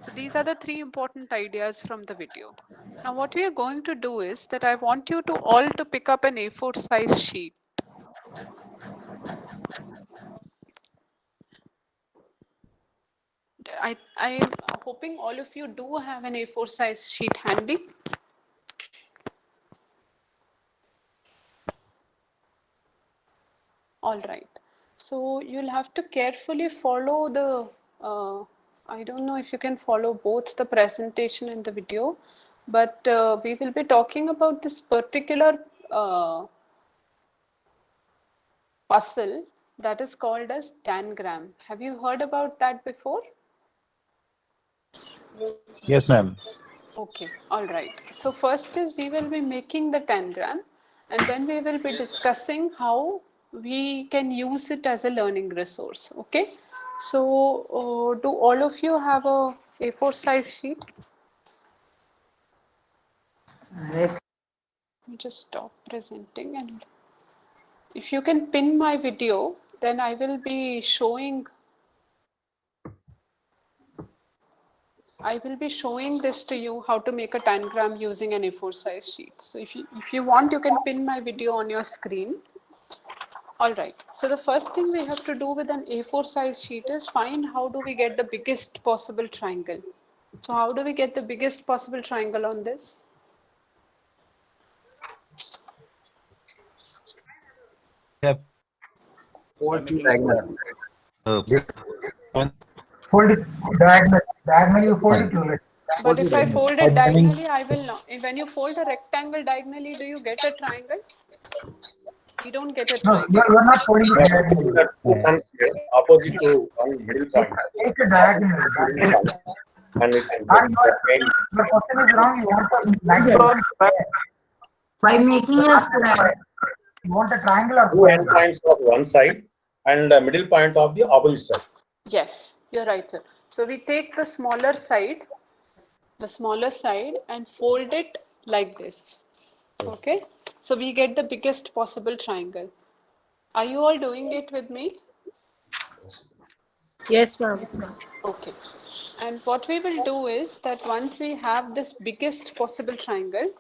So these are the 3 important ideas from the video. Now what we are going to do is that I want you to all to pick up an A4 size sheet. I am hoping all of you do have an A4 size sheet handy. All right. So you'll have to carefully follow the, I don't know if you can follow both the presentation and the video, but we will be talking about this particular puzzle that is called as tangram. Have you heard about that before? Yes, ma'am. Okay, all right. So first is we will be making the tangram, and then we will be discussing how we can use it as a learning resource. Okay. So do all of you have a A4 size sheet? Let me just stop presenting, and if you can pin my video, then I will be showing this to you how to make a tangram using an A4 size sheet. So if you want, you can pin my video on your screen. All right. So the first thing we have to do with an A4 size sheet is find how do we get the biggest possible triangle. So how do we get the biggest possible triangle on this? Fold diagonal. Fold it diagonally you fold it like. But if I fold it diagonally, I will not. When you fold a rectangle diagonally, do you get a triangle? You don't get a No, triangle. you are not folding it diagonally. Two points here, opposite to one middle point. Take a diagonal. And it can Your question is wrong. You want a triangle. By making a square. You want a triangle or two square? endpoints of one side and the middle point of the opposite side. Yes, you're right, sir. So we take the smaller side and fold it like this. Okay. So we get the biggest possible triangle. Are you all doing it with me? Yes, ma'am. Okay. And what we will do is that once we have this biggest possible triangle,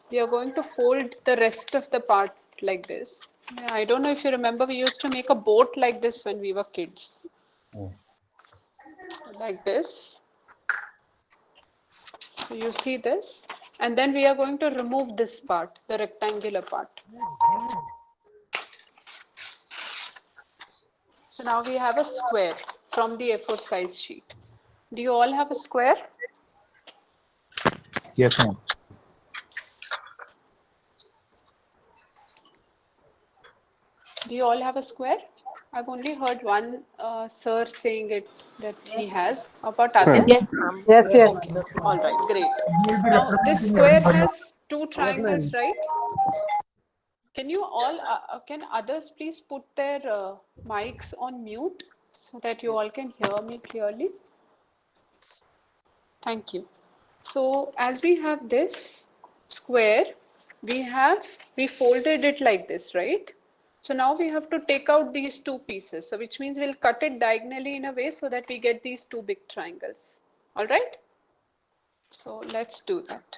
we are going to fold the rest of the part like this. I don't know if you remember, we used to make a boat like this when we were kids. Like this. So you see this, and then we are going to remove this part, the rectangular part. So now we have a square from the A4 size sheet. Do you all have a square? Yes, ma'am. Do you all have a square? I've only heard one sir saying it that he has. How about others? Yes, ma'am. Yes, yes. Okay. All right, great. Now this square has two triangles, right? Can you all, can others please put their mics on mute so that you all can hear me clearly? Thank you. So as we have this square, we folded it like this, right? So now we have to take out these two pieces. So which means we'll cut it diagonally in a way so that we get these two big triangles. All right? So let's do that.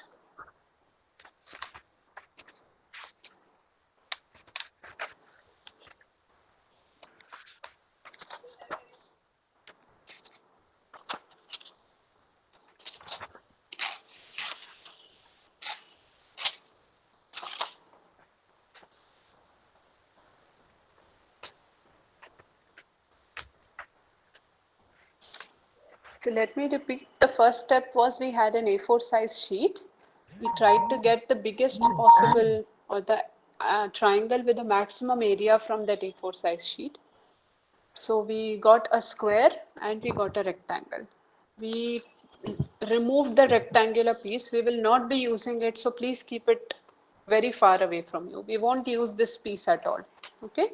So let me repeat. The first step was we had an A4 size sheet. We tried to get the biggest possible or the triangle with the maximum area from that A4 size sheet. So we got a square and we got a rectangle. We removed the rectangular piece. We will not be using it, so please keep it very far away from you. We won't use this piece at all. Okay.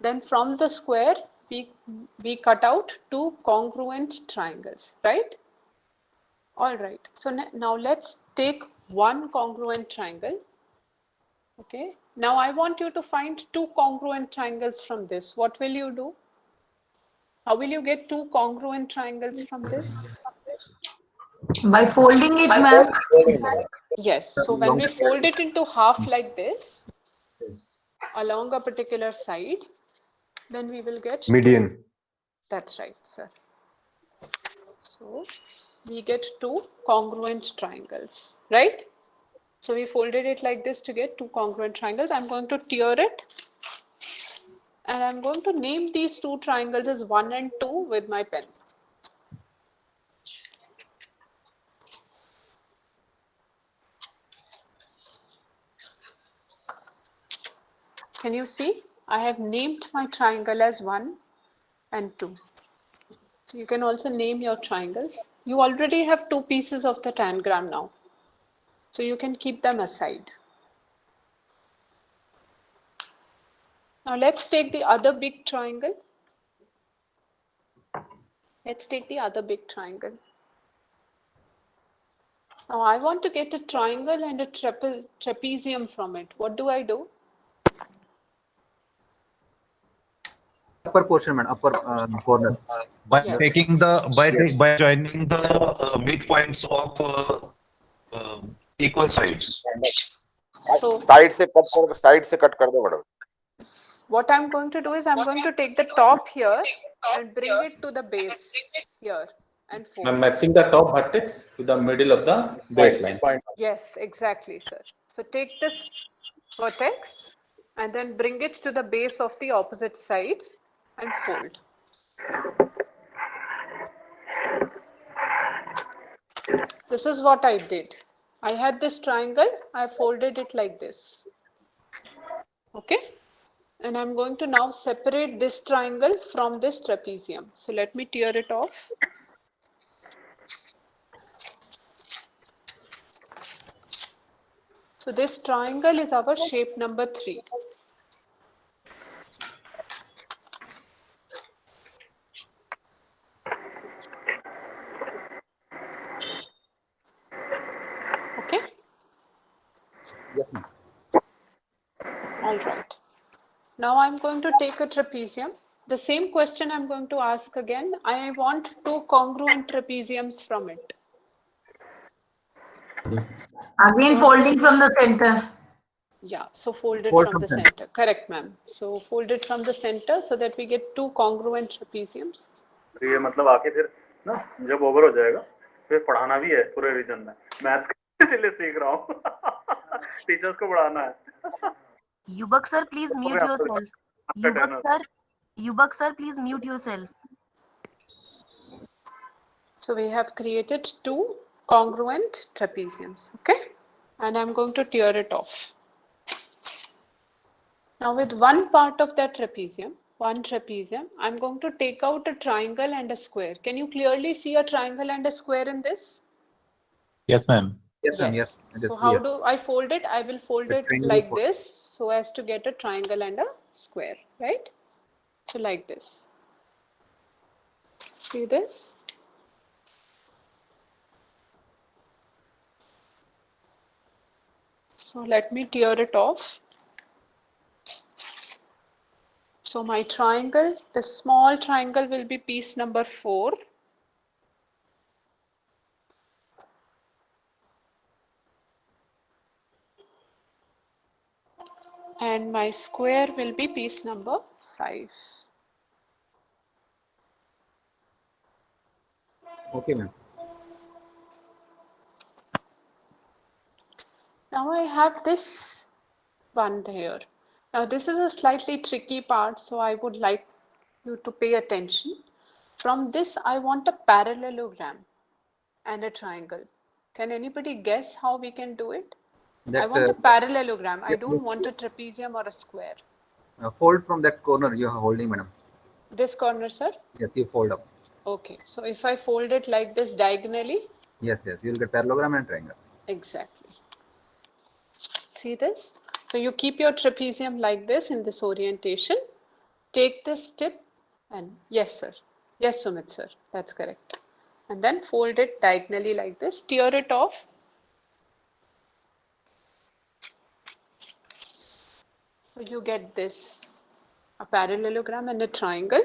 Then from the square, we cut out two congruent triangles, right? All right. So now let's take one congruent triangle. Okay. Now I want you to find two congruent triangles from this. What will you do? How will you get two congruent triangles from this? By folding it, ma'am. Yes. So when we fold it into half like this, along a particular side, then we will get median. Two. That's right, sir. So we get two congruent triangles, right? So we folded it like this to get two congruent triangles. I'm going to tear it. And I'm going to name these two triangles as 1 and 2 with my pen. Can you see? I have named my triangle as 1 and 2. So you can also name your triangles. You already have 2 pieces of the tangram now. So you can keep them aside. Now let's take the other big triangle. Let's take the other big triangle. Now I want to get a triangle and a trapezium from it. What do I do? Upper portion, man, upper corner. By Yes. taking the by joining the midpoints of equal sides. So side से cut कर दो madam. what I'm going to do is I'm going to take the top here and bring it to the base here and fold. I'm matching the top vertex to the middle of the baseline. Yes, exactly, sir. So take this vertex and then bring it to the base of the opposite side and fold. This is what I did. I had this triangle, I folded it like this. Okay? And I'm going to now separate this triangle from this trapezium. So let me tear it off. So this triangle is our shape number 3. Okay? Yes, ma'am. All right. Now I'm going to take a trapezium. The same question I'm going to ask again. I want 2 congruent trapeziums from it. Again, folding from the center. Yeah, so fold it Fold from from the center. center. Correct, ma'am. So fold it from the center so that we get 2 congruent trapeziums. ये मतलब आके फिर ना जब over हो जाएगा फिर पढ़ाना भी है पूरे रीजन में. मैथ्स इसीलिए सीख रहा हूँ. टीचर्स को पढ़ाना है. Yubak sir, please mute yourself. Yubak sir, please mute yourself. So we have created 2 congruent trapeziums, okay? And I'm going to tear it off. Now with one part of that trapezium, one trapezium, I'm going to take out a triangle and a square. Can you clearly see a triangle and a square in this? Yes, ma'am. Yes, ma'am. Yes. It is So how clear. do I fold it? I will fold The it triangle like fold. this so as to get a triangle and a square, right? So like this. See this? So let me tear it off. So my triangle, the small triangle will be piece number 4. And my square will be piece number 5. Okay, ma'am. Now I have this one here. Now this is a slightly tricky part, so I would like you to pay attention. From this, I want a parallelogram and a triangle. Can anybody guess how we can do it? I want a parallelogram. I don't want a trapezium or a square. Fold from that corner you are holding, madam. This corner, sir? Yes, you fold up. Okay, so if I fold it like this diagonally? Yes, yes, you will get parallelogram and triangle. Exactly. See this? So you keep your trapezium like this in this orientation. Take this tip and yes, sir. Yes, Sumit, sir. That's correct. And then fold it diagonally like this. Tear it off. So you get this, a parallelogram and a triangle.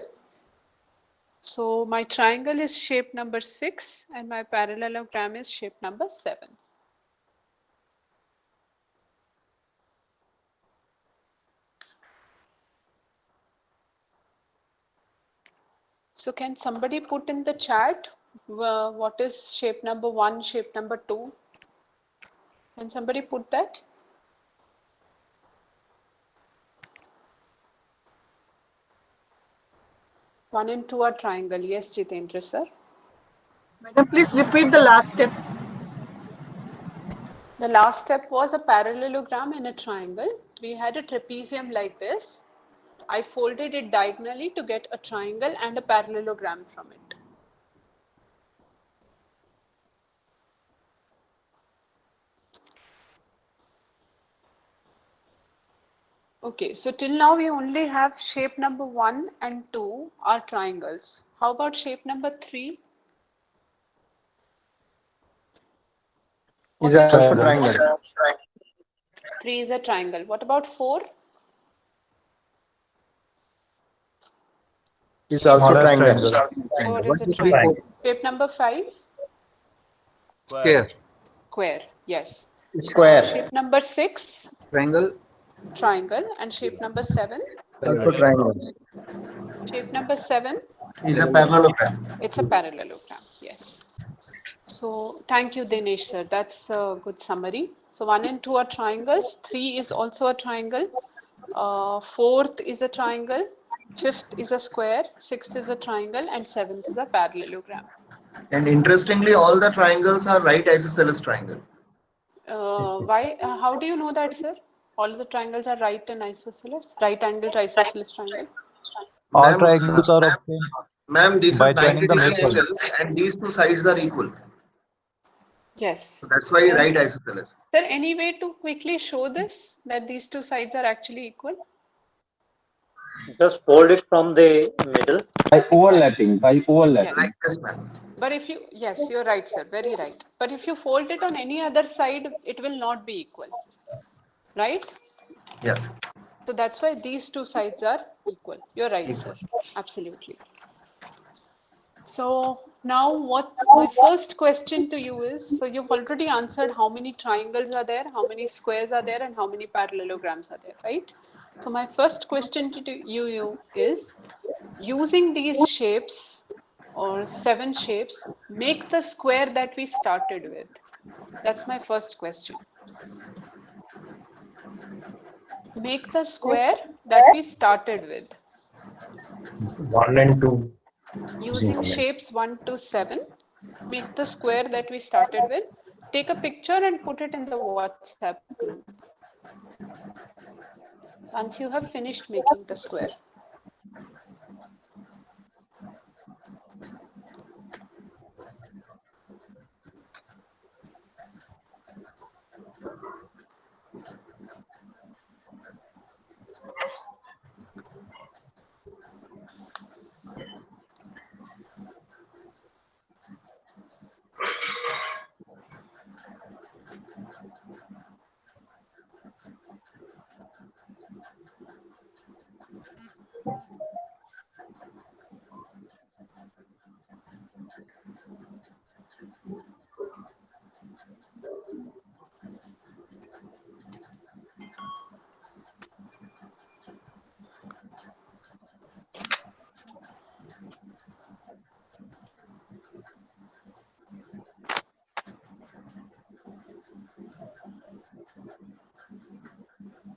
So my triangle is shape number 6 and my parallelogram is shape number 7. So can somebody put in the chat what is shape number 1, shape number 2? Can somebody put that? One and 2 are triangle. Yes, Jitendra, sir. Madam, please repeat the last step. The last step was a parallelogram and a triangle. We had a trapezium like this. I folded it diagonally to get a triangle and a parallelogram from it. Okay, so till now we only have shape number 1 and 2 are triangles. How about shape number 3? Is also triangle. 3 is a triangle. What about 4? Is also triangle. 4 is a triangle. Shape number 5? Square. Square, yes. Square. Shape number 6? Triangle. Triangle. And shape number 7? Also triangle. Shape number 7? Is a parallelogram. It's a parallelogram, yes. So thank you, Dinesh sir. That's a good summary. So 1 and 2 are triangles. 3 is also a triangle. 4th is a triangle. 5th is a square. 6th is a triangle. And 7th is a parallelogram. And interestingly, all the triangles are right isosceles triangle. Why? How do you know that, sir? All the triangles are right and isosceles, right angled isosceles triangle. All triangles are obtained. Ma'am, this by is 90 joining the degree midpoint. angle and these two sides are equal. Yes. So that's why right isosceles. Sir, any way to quickly show this, that these two sides are actually equal? Just fold it from the middle. By overlapping. Yes. Like this, ma'am. But if you, yes, you're right, sir, very right. But if you fold it on any other side, it will not be equal, right? Yeah. So that's why these two sides are equal. You're right, sir, absolutely. So now what my first question to you is, so you've already answered how many triangles are there, how many squares are there, and how many parallelograms are there, right? So my first question to you is, using these shapes or 7 shapes, make the square that we started with. That's my first question. Make the square that we started with. 1 and 2. Using shapes 1 to 7, make the square that we started with. Take a picture and put it in the WhatsApp group. Once you have finished making the square.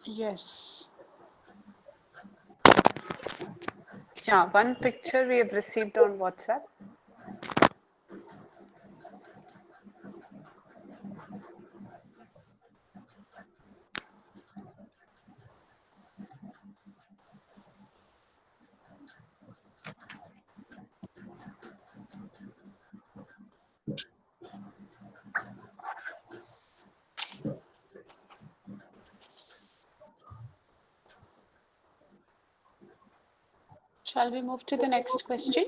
Yes. Yeah, one picture we have received on WhatsApp. Shall we move to the next question?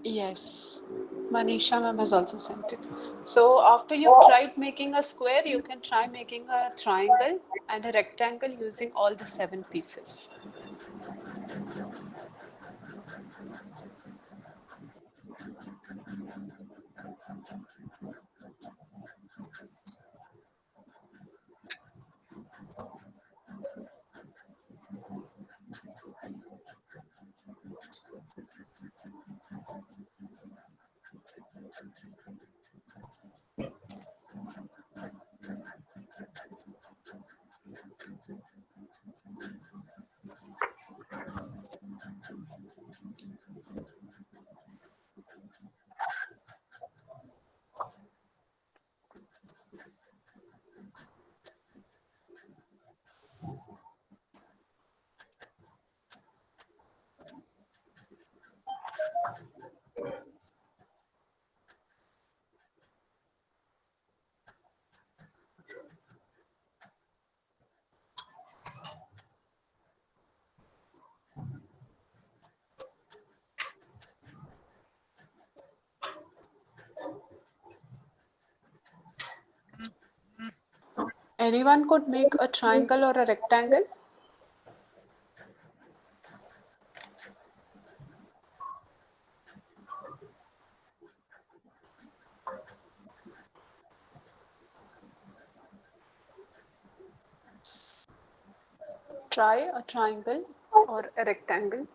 Yes, Manisha ma'am has also sent it. So after you've tried making a square, you can try making a triangle and a rectangle using all the 7 pieces. Anyone could make a triangle or a rectangle? Try a triangle or a rectangle.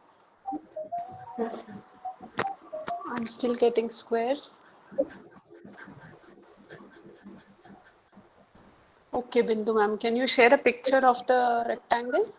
I'm still getting squares. Okay, Bindu ma'am, can you share a picture of the rectangle?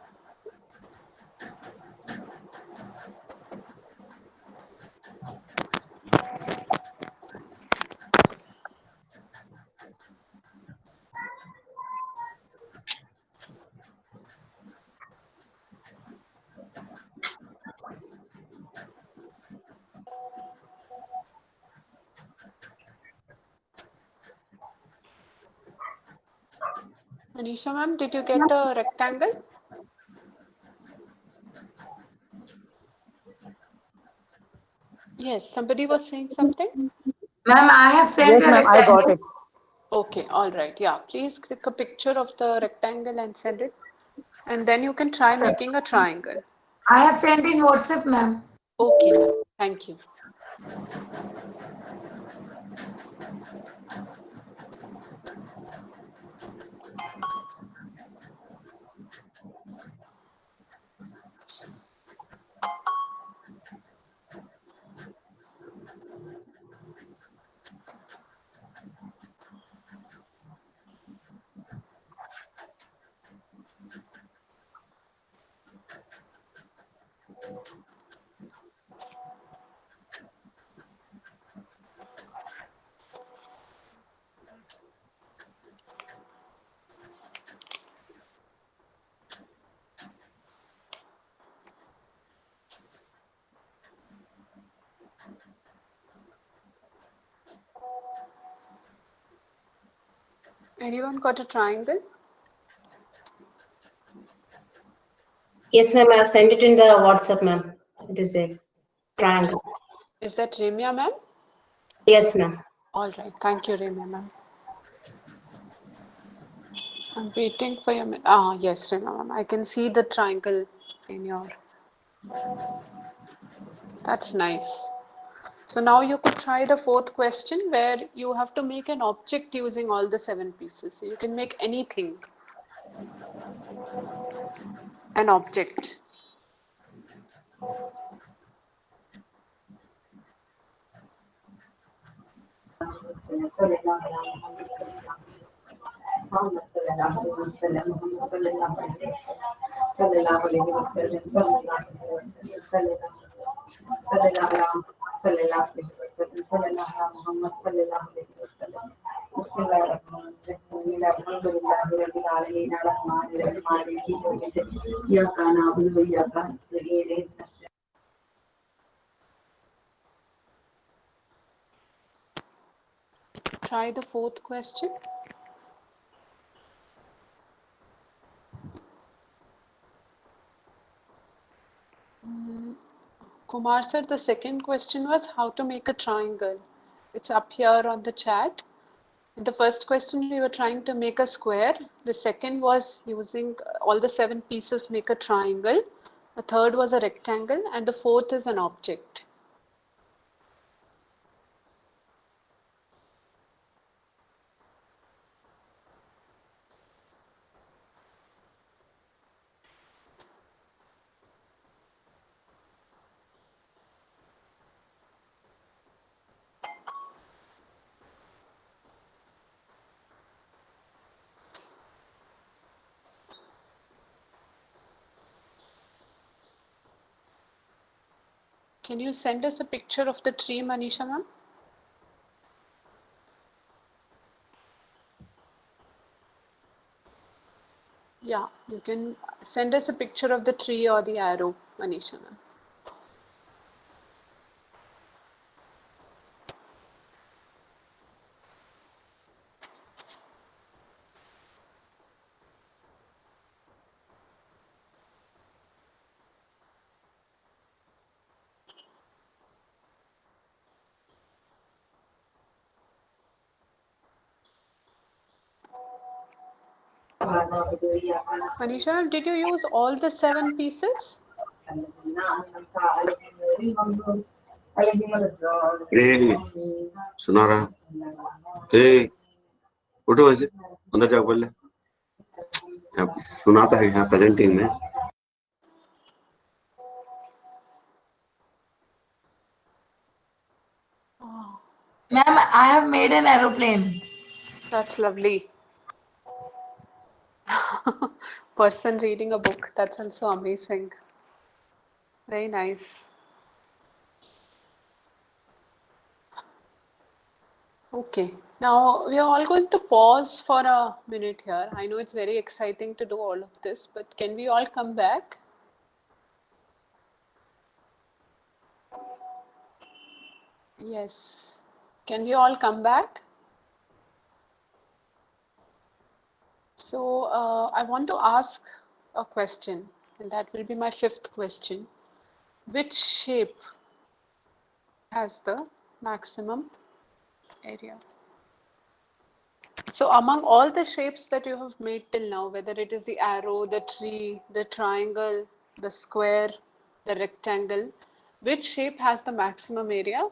Anisha ma'am, did you get a rectangle? Yes, somebody was saying something. Ma'am, I have sent Yes, a ma'am, I got rectangle. it. Okay, all right. Yeah, please click a picture of the rectangle and send it. And then you can try making a triangle. I have sent in WhatsApp, ma'am. Okay, ma'am. Thank you. Anyone got a triangle? Yes, ma'am. I sent it in the WhatsApp, ma'am. It is a triangle. Is that Remya ma'am? Yes, ma'am. All right. Thank you, Remya ma'am. I'm waiting for your. Yes, Remya ma'am. I can see the triangle in your. That's nice. So now you could try the fourth question where you have to make an object using all the 7 pieces. So you can make anything. An object. Try the fourth question. Kumar sir, the second question was how to make a triangle. It's up here on the chat. In the first question, we were trying to make a square. The second was using all the 7 pieces, make a triangle. The third was a rectangle, and the fourth is an object. Can you send us a picture of the tree, Manisha ma'am? Yeah, you can send us a picture of the tree or the arrow, Manisha ma'am. Manisha, did you use all the 7 pieces? सुना रहा उठो वैसे अंदर जाओ बोल सुनाता है यहाँ प्रेजेंटिंग में Ma'am, I have made an aeroplane. That's lovely. Person reading a book, that's also amazing. Very nice. Okay, now we are all going to pause for a minute here. I know it's very exciting to do all of this, but can we all come back? Yes. Can we all come back? So I want to ask a question, and that will be my 5th question. Which shape has the maximum area? So among all the shapes that you have made till now, whether it is the arrow, the tree, the triangle, the square, the rectangle, which shape has the maximum area?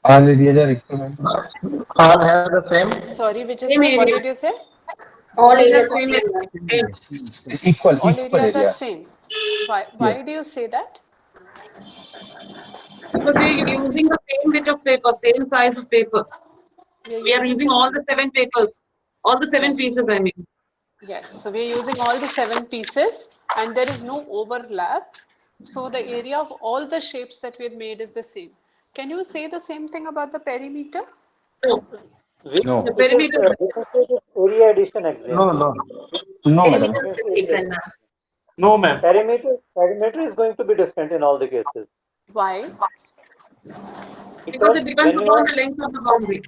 All areas are equivalent. All have the same. Sorry, which is Same what area. did you say? All areas are same. Equal All areas are area. same. Why do you say that? Because we are using the same bit of paper, same size of paper. We are using all the 7 papers, all the 7 pieces, I mean. Yes, so we are using all the 7 pieces and there is no overlap. So the area of all the shapes that we have made is the same. Can you say the same thing about the perimeter? No. The perimeter. Area addition exam. No, madam. No, ma'am. Perimeter is going to be different in all the cases. Why? Because it depends upon the length of the boundary.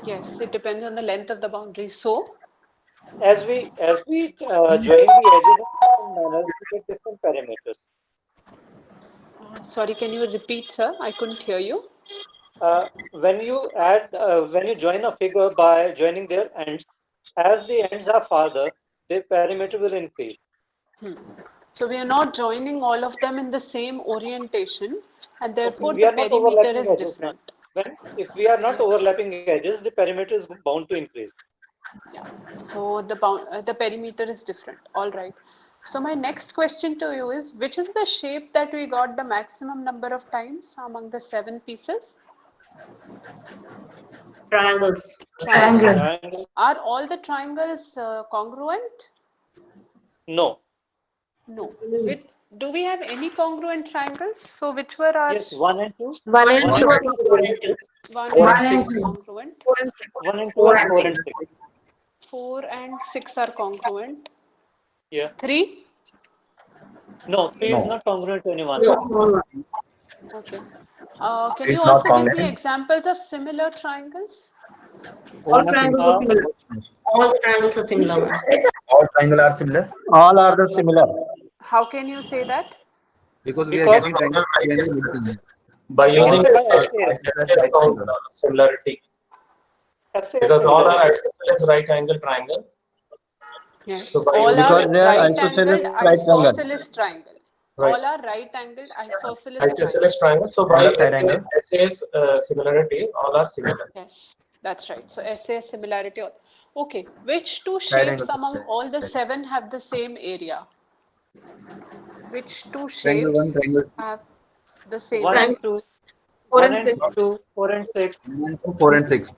Yes, it depends on the length of the boundary. So, As we join the edges in different manners, we get different perimeters. sorry, can you repeat, sir? I couldn't hear you. When you join a figure by joining their ends, as the ends are farther, the perimeter will increase. So we are not joining all of them in the same orientation, and therefore We the are not perimeter overlapping is edges, different. If we are not overlapping edges, the perimeter is bound to increase. Yeah. So the perimeter is different. All right. So my next question to you is, which is the shape that we got the maximum number of times among the 7 pieces? Triangles. Triangle. Are all the triangles congruent? No. No. Do we have any congruent triangles? So which were our? Yes, 1 and 2. 1 and 2 are congruent. 4 and 6. Congruent. 1 and 2 and 4 and 6. 4 and 6 are congruent. Yeah. 3? No, 3 is not congruent to anyone. Okay. Can you also give me examples of similar triangles? All triangles are similar. All the triangles are similar. All triangles are similar. All are the similar. How can you say that? Because we are getting triangle By using similarity. Because all are isosceles right angle triangle. Yes. So by all using are they right angled isosceles triangle. Right. All are right angled isosceles isosceles triangle. So by SAS similarity, all are similar. Yes, that's right. So SAS similarity. Okay. Which 2 shapes among all the 7 have the same area? Which 2 shapes have the same? 1 and 2. 4 and 6. 4 and 6. 4 and 6.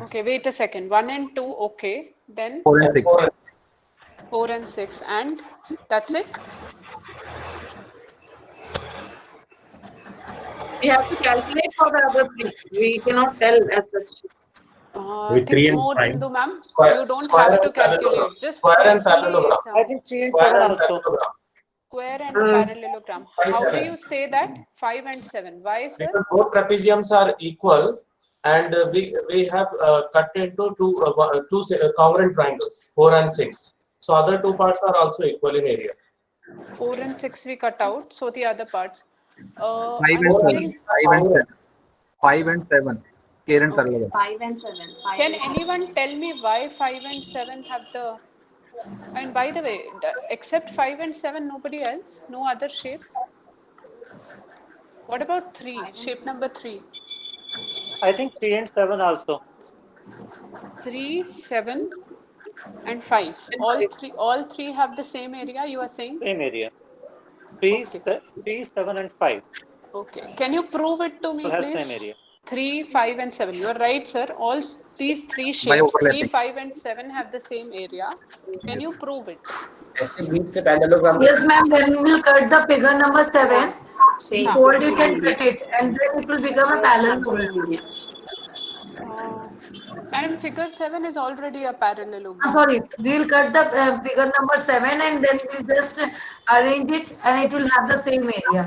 Okay, wait a second. 1 and 2, okay. Then 4 and 6. 4 and 6, and that's it. We have to calculate for the other 3. We cannot tell as such. Think more, Bindu ma'am. You don't have to calculate. Just square and parallelogram. I think 3 and 7 also. Square and parallelogram. How do you say that? 5 and 7. Why, sir? Because both trapeziums are equal, and we have cut into two congruent triangles, 4 and 6. So other 2 parts are also equal in area. 4 and 6 we cut out. So the other parts. 5 and 7. 5 and 7. 5 and 7. Kiran Okay. Tarleva. 5 and 7. Can anyone tell me why 5 and 7 have the, and by the way, except 5 and 7, nobody else? No other shape? What about 3, shape number 3? I think 3 and 7 also. 3, 7 and 5. All three have the same area, you are saying? Same area. 3, Okay. 3, 7 and 5. Okay. Can you prove it to me, All have please? same area. 3, 5 and 7. You are right, sir. All these three By shapes, 3, overlapping. 5 and 7 have the same area. Can you prove it? Yes, ma'am. When we will cut the figure number 7, we Huh. fold it and cut it, and then it will become a parallelogram. Madam, figure 7 is already a parallelogram. Sorry, we will cut the figure number 7 and then we just arrange it, and it will have the same area.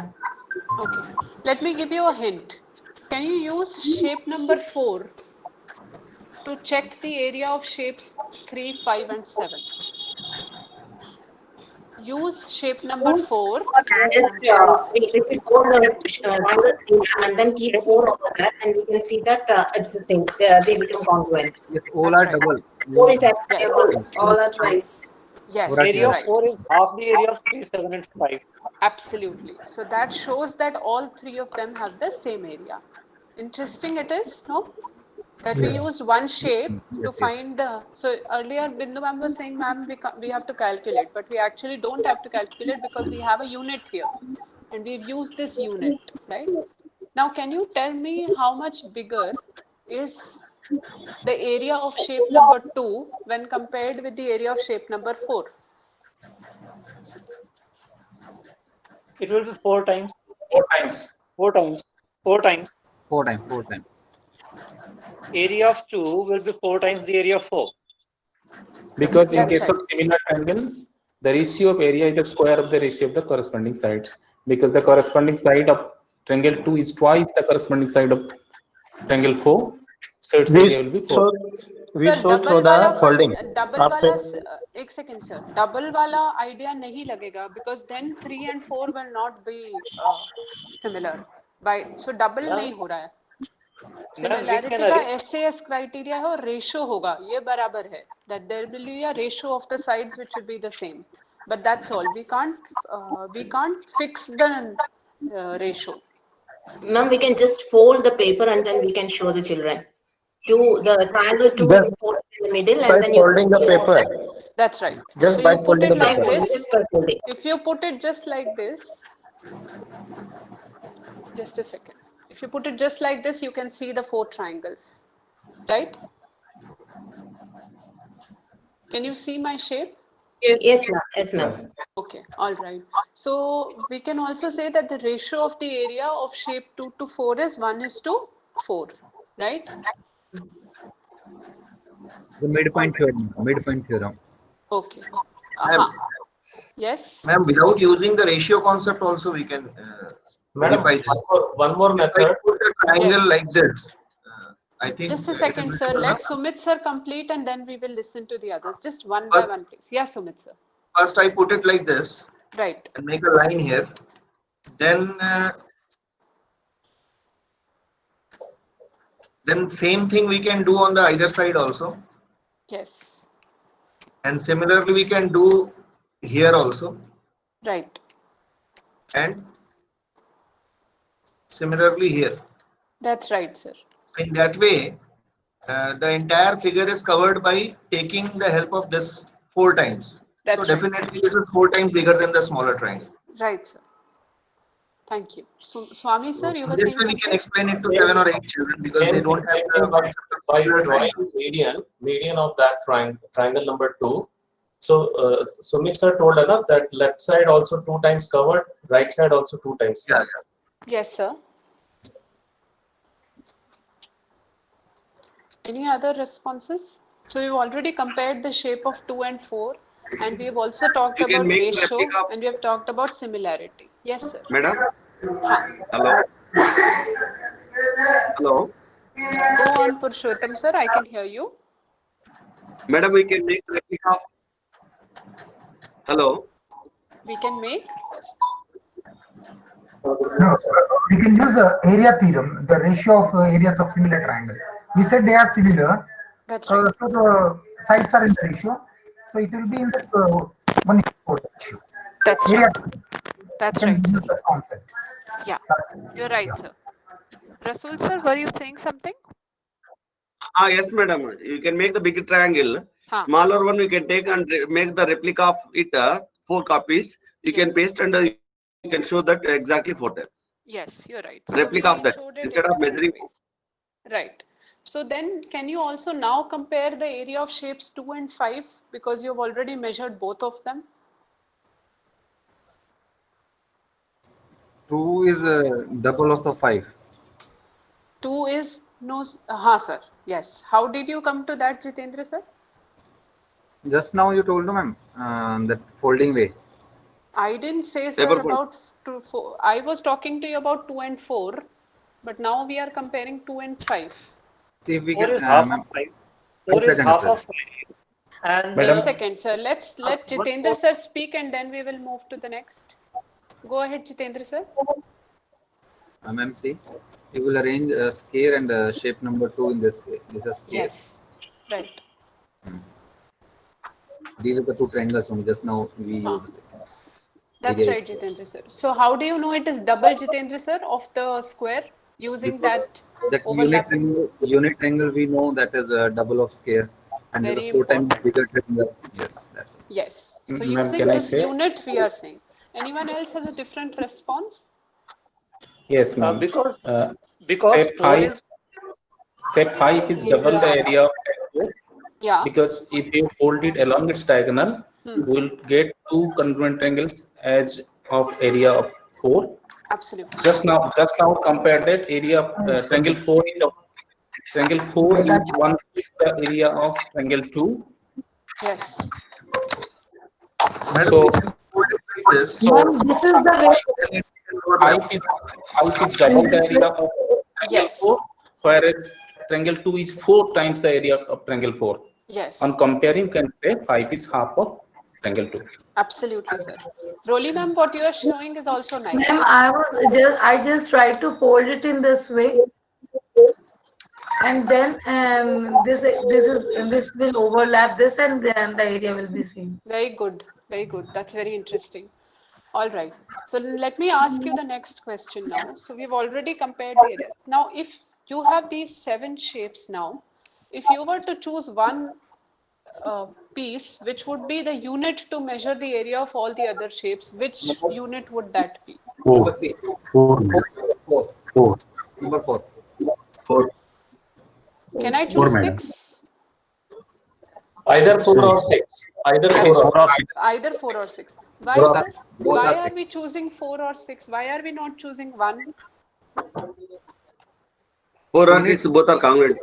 Okay. Let me give you a hint. Can you use shape number 4 to check the area of shapes 3, 5 and 7? Use shape number 4. If we fold the triangle and then keep 4 over that, and we can see that it's the same. They become congruent. If all are double. 4 is at Yes. double. All are twice. Yes, Area of right. 4 is half the area of 3, 7 and 5. Absolutely. So that shows that all three of them have the same area. Interesting it is, no? That we used one shape to find the, so earlier Bindu ma'am was saying, ma'am, we have to calculate, but we actually don't have to calculate because we have a unit here and we've used this unit, right? Now, can you tell me how much bigger is the area of shape number 2 when compared with the area of shape number 4? It will be 4 times. 4 times. 4 times. 4 times. 4 times. 4 times. Area of 2 will be 4 times the area of 4. Because in That's case right. of similar triangles, the ratio of area is the square of the ratio of the corresponding sides. Because the corresponding side of triangle 2 is twice the corresponding side of triangle 4. So its area will be 4. Sir double वाला double वाला एक second sir double वाला idea नहीं लगेगा because then 3 and 4 will not be similar by so double नहीं हो रहा है सिमिलैरिटी का SAS क्राइटेरिया है और रेशियो होगा ये बराबर है that there will be a ratio of the sides which will be the same but that's all we can't fix the ratio. Ma'am, we can just fold the paper and then we can show the children. The triangle 2 will be folded in the middle and then folding the paper. That's right. Just so by you put folding it the like paper. this. If you put it just like this, just a second. If you put it just like this, you can see the 4 triangles, right? Can you see my shape? Yes, ma'am. Yes, ma'am. Okay, all right. So we can also say that the ratio of the area of shape 2 to 4 is 1:4, right? The midpoint theorem. Midpoint theorem. Okay. Yes. Ma'am, without using the ratio concept also we can verify this. One more method. If I put a triangle like this, I think. Just a second, sir. Let Sumit sir complete and then we will listen to the others. Just one by one, please. Yeah, Sumit sir. First, I put it like this. Right. And make a line here. Then same thing we can do on the either side also. Yes. And similarly, we can do here also. Right. And similarly here. That's right, sir. In that way, the entire figure is covered by taking the help of this 4 times. That's so definitely this is 4 times bigger than the smaller triangle. Right, sir. Thank you. So, Swami sir, you were This saying way we can explain it to 7 or 8 children because they don't have the concept of by similar drawing triangle. median of that triangle number 2. So Sumit sir told us that left side also 2 times covered, right side also 2 times. Yeah. Yes, sir. Any other responses? So we've already compared the shape of 2 and 4 and we have also talked You can about make ratio replica. and we have talked about similarity. Yes, sir. Madam? Hello? Hello? Go on, Purushottam sir. I can hear you. Madam, we can make replica of... Hello? We can make? No, we can use the area theorem, the ratio of areas of similar triangle. We said they are similar. That's right. So the sides are in the ratio. So it will be in the 1:4 ratio. That's Area right. That's can right, use sir. the concept. Yeah, you're right, sir. Rasul sir, were you saying something? Yes, madam. You can make the big triangle. Huh. Smaller one we can take and make the replica of it 4 copies. You can paste and you can show that exactly 4 times. Yes, you're right. So Replica we of that showed it instead in of different measuring. ways. Right. So then can you also now compare the area of shapes 2 and 5 because you've already measured both of them? 2 is double of the 5. 2 is no, sir. Yes. How did you come to that, Jitendra sir? Just now you told, no, ma'am, that folding way. I didn't say, sir, about 2, 4. I was talking to you about 2 and 4, but now we are comparing 2 and 5. See if we 4 can. is half of 5. 4 is half of 5. And Wait a second, sir. Let Jitendra sir speak and then we will move to the next. Go ahead, Jitendra sir. Ma'am, see, you will arrange a scale and shape number 2 in this way. This is scale. Yes, right. These are the 2 triangles only. Just now we used. That's right, Jitendra sir. So how do you know it is double, Jitendra sir, of the square using that overlapping? Unit triangle we know that is a double of scale and is a 4 times bigger triangle. Yes, that's it. Yes. So using this unit we are saying. Anyone else has a different response? Yes, ma'am. Because set 5 is double the area of set 4. Yeah. Because if you fold it along its diagonal, we will get 2 congruent triangles as of area of 4. Absolutely. Just now compare that area of triangle 4 is 1/5 the area of triangle 2. Yes. So this is the way. 5 is double the area of triangle 4, whereas triangle 2 is 4 times the area of triangle 4. Yes. On comparing, you can say 5 is half of triangle 2. Absolutely, sir. Rolly ma'am, what you are showing is also nice. Ma'am, I just tried to fold it in this way, and then this will overlap this, and then the area will be seen. Very good, very good. That's very interesting. All right. So let me ask you the next question now. So we've already compared the areas. Now, if you have these 7 shapes now, if you were to choose one piece, which would be the unit to measure the area of all the other shapes, which unit would that be? 4. Number 4. 4. Can I choose 6? Either 4 or 6. Either 4 or 6. Either 4 or 6. Why, sir? Why are we choosing 4 or 6? Why are we not choosing 1? 4 or 6, both are congruent.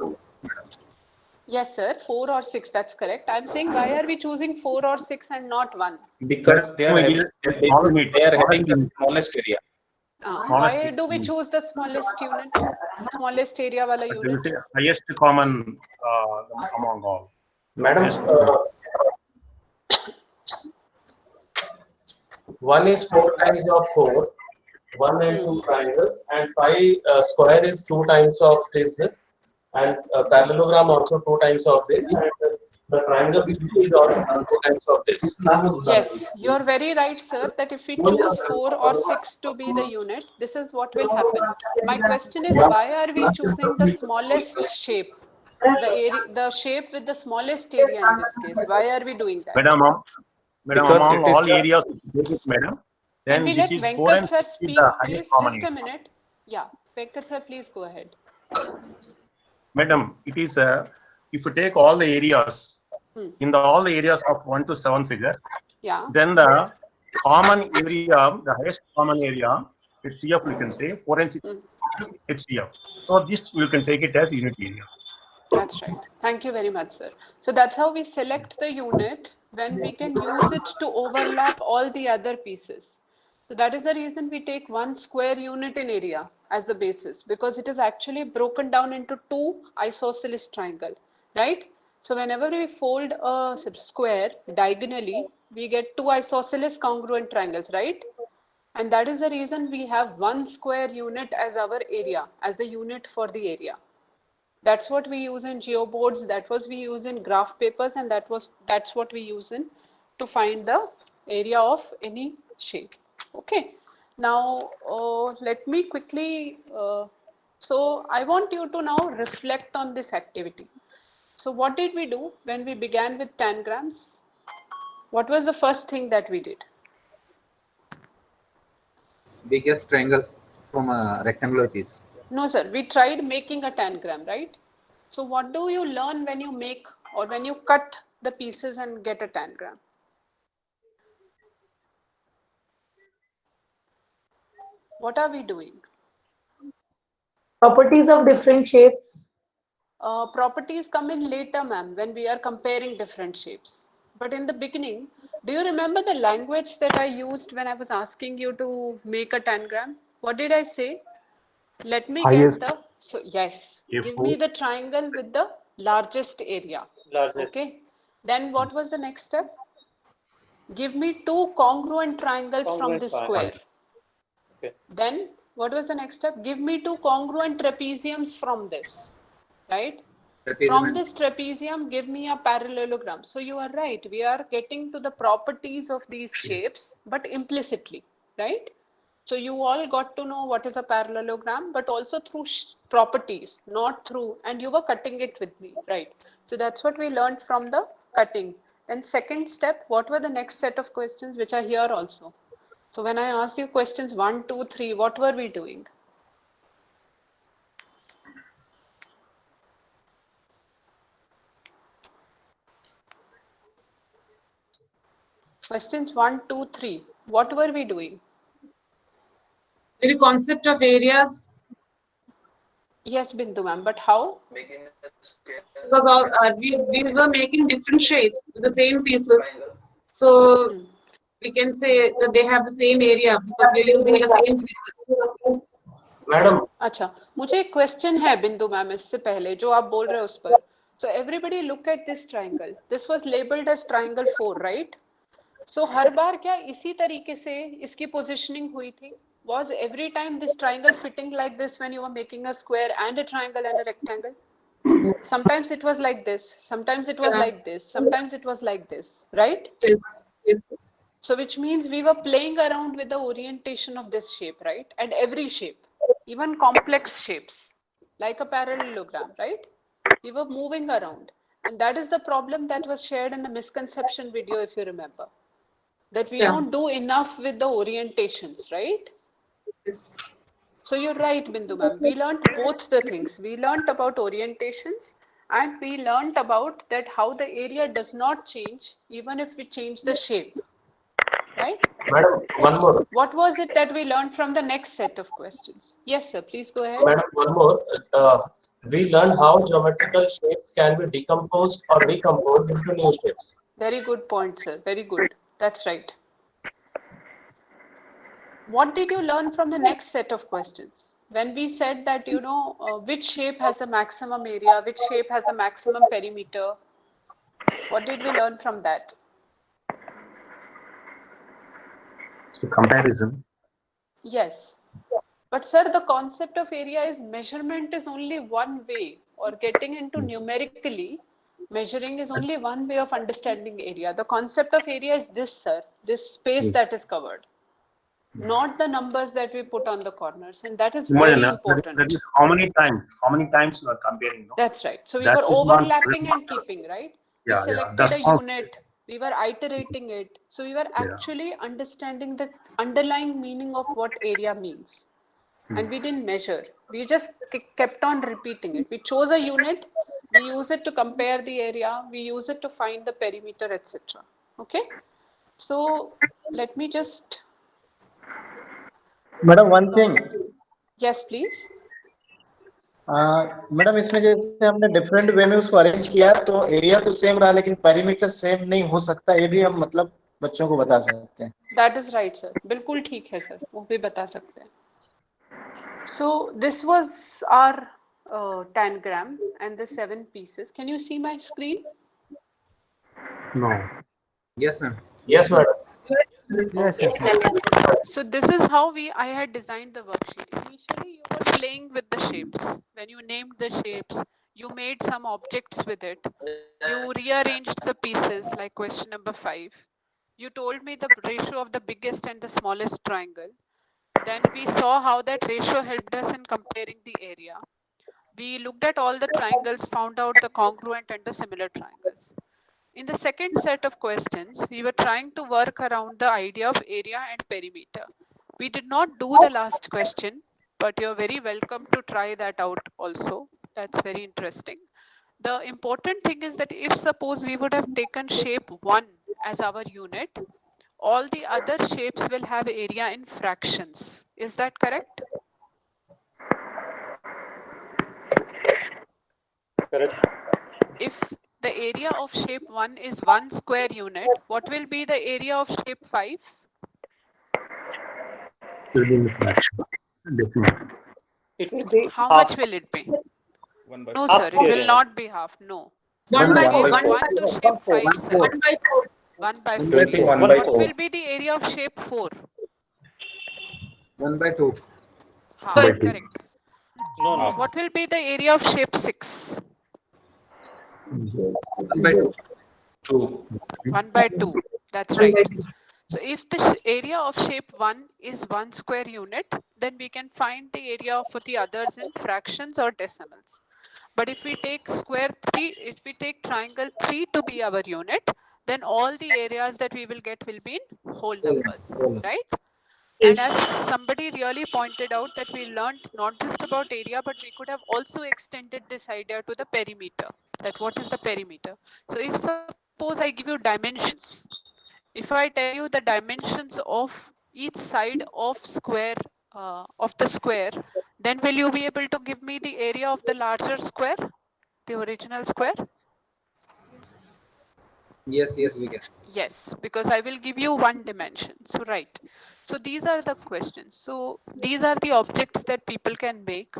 Yes, sir. 4 or 6. That's correct. I'm saying why are we choosing 4 or 6 and not 1? Because they are having the smallest area. Why do we choose the smallest unit? Smallest area wala unit? Highest common among all. Madam, 1 is 4 times of 4, 1 and 2 triangles, and 5 square is 2 times of this, and parallelogram also 2 times of this, and the triangle is also 2 times of this. Yes, you're very right, sir, that if we choose 4 or 6 to be the unit, this is what will happen. My question is, why are we choosing the smallest shape? The shape with the smallest area in this case. Why are we doing that? Madam, Because among it is all areas, madam, then Can we this let is 4 Venkat and sir 6 is speak, the highest please? common Just a area. minute. Yeah, Venkat sir, please go ahead. Madam, it is if you take all the areas in all the areas of 1 to 7 figure, Yeah. then the common area, the highest common area, HCF we can say 4 and 6 HCF. So this you can take it as unit area. That's right. Thank you very much, sir. So that's how we select the unit when we can use it to overlap all the other pieces. So that is the reason we take one square unit in area as the basis, because it is actually broken down into 2 isosceles triangle, right? So whenever we fold a square diagonally, we get 2 isosceles congruent triangles, right? And that is the reason we have 1 square unit as our area, as the unit for the area. That's what we use in geoboards, that was we use in graph papers, and that's what we use in to find the area of any shape. Okay. Now, let me quickly, so I want you to now reflect on this activity. So what did we do when we began with tangrams? What was the first thing that we did? Biggest triangle from a rectangular piece. No, sir. We tried making a tangram, right? So what do you learn when you make or when you cut the pieces and get a tangram? What are we doing? Properties of different shapes. Properties come in later, ma'am, when we are comparing different shapes. But in the beginning, do you remember the language that I used when I was asking you to make a tangram? What did I say? Let me Highest. get the, so yes, If give me the triangle with the largest area. Largest. Okay. Then what was the next step? Give me 2 congruent triangles from this square. Okay. Then what was the next step? Give me 2 congruent trapeziums from this, right? From this trapezium, give me a parallelogram. So you are right. We are getting to the properties of these shapes, but implicitly, right? So you all got to know what is a parallelogram, but also through properties, not through, and you were cutting it with me, right? So that's what we learned from the cutting. Then second step, what were the next set of questions, which are here also? So when I asked you questions 1, 2, 3, what were we doing? Questions 1, 2, 3. What were we doing? Maybe concept of areas. Yes, Bindu ma'am, but how? Because all, we were making different shapes with the same pieces. So we can say that they have the same area because we are using the same pieces. Madam अच्छा मुझे एक question है बिंदु ma'am इससे पहले जो आप बोल रहे हो उस पर so everybody look at this triangle this was labelled as triangle 4 right so हर बार क्या इसी तरीके से इसकी पोजीशनिंग हुई थी was every time this triangle fitting like this when you were making a square and a triangle and a rectangle sometimes it was like this sometimes it was like this sometimes it was like this right yes so which means we were playing around with the orientation of this shape right and every shape even complex shapes like a parallelogram right we were moving around and that is the problem that was shared in the misconception video if you remember that we don't do enough with the orientations right yes so you're right Bindu ma'am we learned both the things we learned about orientations and we learned about that how the area does not change even if we change the shape right Madam, one more. What was it that we learned from the next set of questions? Yes, sir. Please go ahead. Madam, one more. We learned how geometrical shapes can be decomposed or recomposed into new shapes. Very good point, sir. Very good. That's right. What did you learn from the next set of questions? When we said that, you know, which shape has the maximum area, which shape has the maximum perimeter? What did we learn from that? So comparison. Yes. But sir, the concept of area is measurement is only one way or getting into numerically, measuring is only one way of understanding area. The concept of area is this, sir, this space that is covered, not the numbers that we put on the corners. And that is very important. That is how many times you are comparing. No? That's right. So we That were is overlapping and keeping, right? We Yeah, selected that's a not- unit, we were iterating it. So we were actually understanding the underlying meaning of what area means. And we didn't measure. We just kept on repeating it. We chose a unit, we use it to compare the area, we use it to find the perimeter, etc. Okay? So let me just... madam one thing Yes, please. Madam इसमें जैसे हमने different way में उसको arrange किया तो area तो same रहा लेकिन पेरीमीटर सेम नहीं हो सकता ये भी हम मतलब बच्चों को बता सकते हैं That is right, sir. बिल्कुल ठीक है, sir. वो भी बता सकते हैं. So this was our tangram and the 7 pieces. Can you see my screen? No. Yes, ma'am. Yes, madam. Yes, yes, Yes, ma'am. Yes. So this is how I had designed the worksheet. Initially, you were playing with the shapes. When you named the shapes, you made some objects with it. You rearranged the pieces like question number 5. You told me the ratio of the biggest and the smallest triangle. Then we saw how that ratio helped us in comparing the area. We looked at all the triangles, found out the congruent and the similar triangles. In the second set of questions, we were trying to work around the idea of area and perimeter. We did not do the last question, but you're very welcome to try that out also. That's very interesting. The important thing is that if suppose we would have taken shape 1 as our unit, all the other shapes will have area in fractions. Is that correct? Correct. If the area of shape 1 is 1 square unit, what will be the area of shape 5? Will be in the fraction. Definitely. It will be How half. much will it be? 1 by No, Half sir, it square will unit. not be half. No. 1 by Shape 4. 1 to shape 5, sir. 1 by 4. 1 by 4. It will be Yes. 1 by What 4. will be the area of shape 4? 1 by 2. Half, By 2. correct. No, no. What will be the area of shape 6? 1 by 2. 2. 1 by 2. That's 1 right. by 2. So if the area of shape 1 is 1 square unit, then we can find the area for the others in fractions or decimals. But if we take if we take triangle 3 to be our unit, then all the areas that we will get will be in whole numbers, right? And as somebody really pointed out that we learned not just about area, but we could have also extended this idea to the perimeter, that what is the perimeter. So if suppose I give you dimensions, if I tell you the dimensions of each side of the square, then will you be able to give me the area of the larger square, the original square? Yes, yes, we can. Yes, because I will give you one dimension. So right. So these are the questions. So these are the objects that people can make.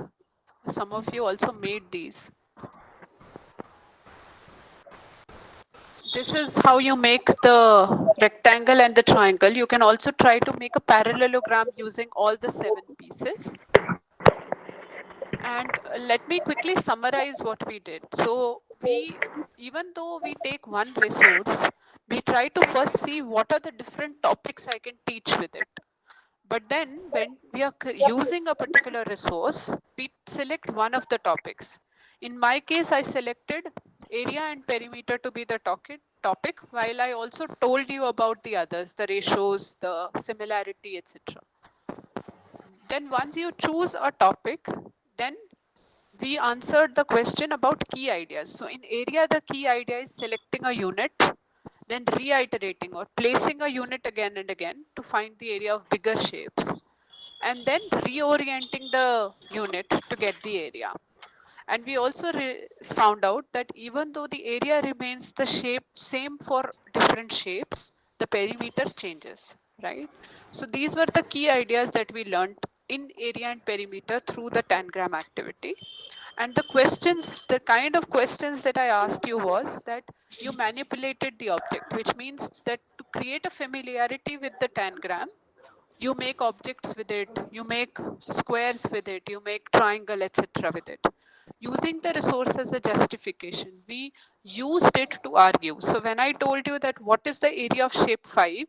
Some of you also made these. This is how you make the rectangle and the triangle. You can also try to make a parallelogram using all the 7 pieces. And let me quickly summarize what we did. So even though we take one resource, we try to first see what are the different topics I can teach with it. But then when we are using a particular resource, we select one of the topics. In my case, I selected area and perimeter to be the topic, while I also told you about the others, the ratios, the similarity, etc. Then once you choose a topic, then we answered the question about key ideas. So in area, the key idea is selecting a unit, then reiterating or placing a unit again and again to find the area of bigger shapes, and then reorienting the unit to get the area. And we also found out that even though the area remains the same for different shapes, the perimeter changes, right? So these were the key ideas that we learned in area and perimeter through the tangram activity. And the questions, the kind of questions that I asked you was that you manipulated the object, which means that to create a familiarity with the tangram, you make objects with it, you make squares with it, you make triangle, etc. with it. Using the resource as a justification, we used it to argue. So when I told you that what is the area of shape 5,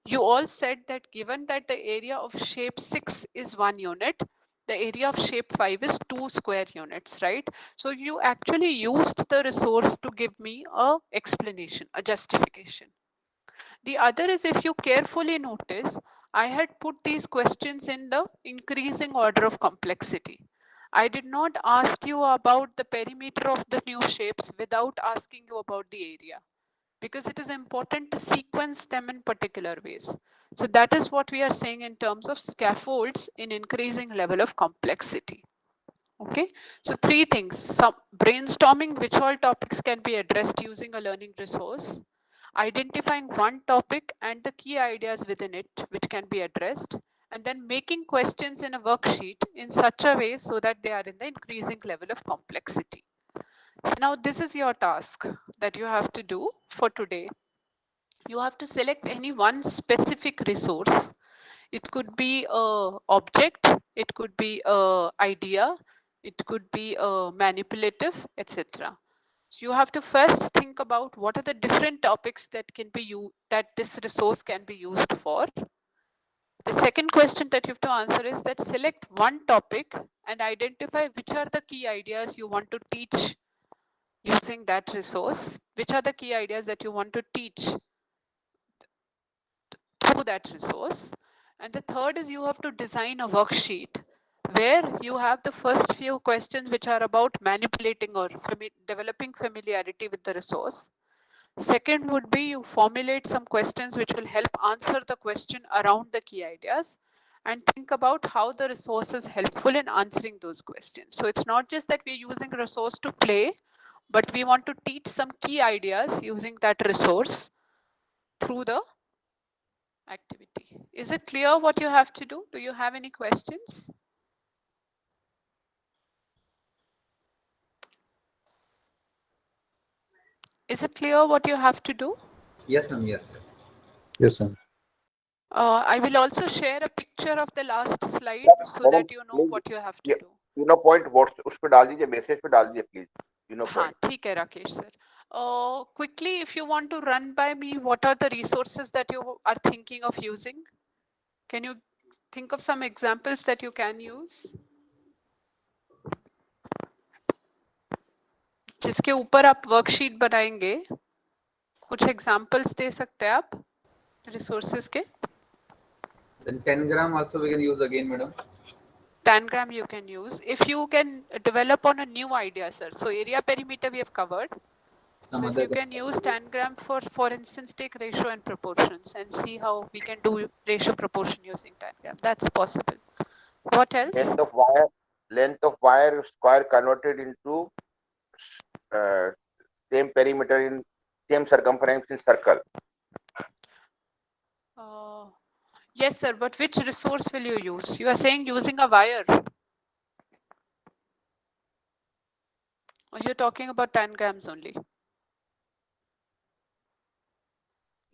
you all said that given that the area of shape 6 is 1 unit, the area of shape 5 is 2 square units, right? So you actually used the resource to give me a explanation, a justification. The other is, if you carefully notice, I had put these questions in the increasing order of complexity. I did not ask you about the perimeter of the new shapes without asking you about the area, because it is important to sequence them in particular ways. So that is what we are saying in terms of scaffolds in increasing level of complexity. Okay, so 3 things: some brainstorming which all topics can be addressed using a learning resource, identifying one topic and the key ideas within it which can be addressed, and then making questions in a worksheet in such a way so that they are in the increasing level of complexity. Now this is your task that you have to do for today. You have to select any one specific resource. It could be a object, it could be a idea, it could be a manipulative, etc. So you have to first think about what are the different topics that can be that this resource can be used for. The second question that you have to answer is that select one topic and identify which are the key ideas you want to teach using that resource. Which are the key ideas that you want to teach through that resource. And the third is you have to design a worksheet where you have the first few questions which are about manipulating or developing familiarity with the resource. Second would be you formulate some questions which will help answer the question around the key ideas and think about how the resource is helpful in answering those questions. So it's not just that we're using a resource to play, but we want to teach some key ideas using that resource through the activity. Is it clear what you have to do? Do you have any questions? Is it clear what you have to do? Yes, ma'am. Yes. Yes, sir. I will also share a picture of the last slide so that you know what you have to do. Point उस पे डाल दीजिए, message पे डाल दीजिए please. हाँ, ठीक है Rakesh sir. Quickly, if you want to run by me, what are the resources that you are thinking of using? Can you think of some examples that you can use? जिसके ऊपर आप worksheet बनाएंगे, कुछ examples दे सकते हैं आप resources के? Then tangram also we can use again, madam. Tangram you can use if you can develop on a new idea, sir. So area perimeter we have covered. So if you can use tangram for instance, take ratio and proportions and see how we can do ratio proportion using tangram. That's possible. What else? Length of wire square converted into same perimeter in same circumference in circle. Yes, sir. But which resource will you use? You are saying using a wire. Or you're talking about tangrams only?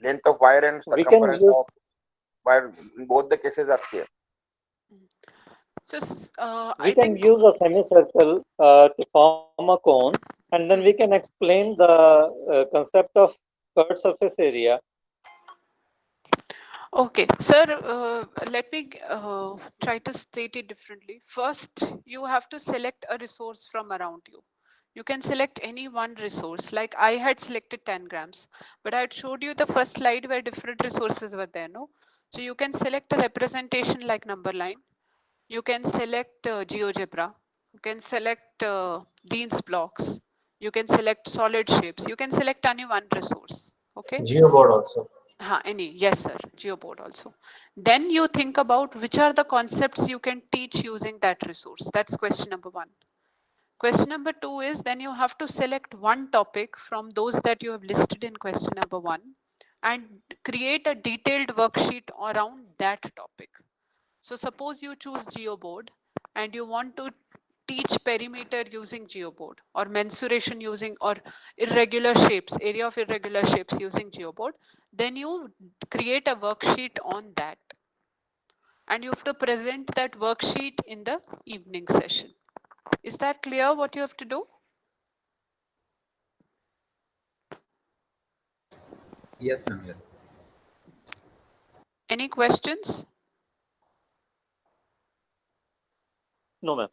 Length of wire and circumference of wire in both the cases are same. So we can use a semicircle to form a cone, and then we can explain the concept of curved surface area. Okay, sir, let me try to state it differently. First, you have to select a resource from around you. You can select any one resource. Like I had selected tangrams, but I had showed you the first slide where different resources were there, no? So you can select a representation like number line. You can select GeoGebra. You can select Dean's blocks. You can select solid shapes. You can select any one resource. Okay. Geoboard also. Yes, sir. Geoboard also. Then you think about which are the concepts you can teach using that resource. That's question number one. Question number two is then you have to select one topic from those that you have listed in question number one and create a detailed worksheet around that topic. So suppose you choose Geoboard and you want to teach perimeter using Geoboard or mensuration using or irregular shapes, area of irregular shapes using Geoboard, then you create a worksheet on that. And you have to present that worksheet in the evening session. Is that clear what you have to do? Yes, ma'am. Yes. Any questions? No, ma'am.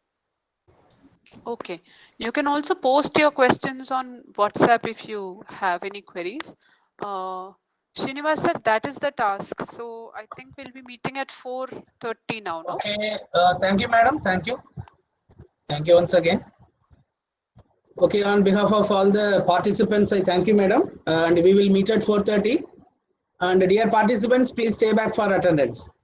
Okay. You can also post your questions on WhatsApp if you have any queries. Srinivas sir, that is the task. So I think we'll be meeting at 4:30 now, no? Okay. Thank you, madam. Thank you. Thank you once again. Okay, on behalf of all the participants, I thank you, madam. And we will meet at 4:30. And dear participants, please stay back for attendance.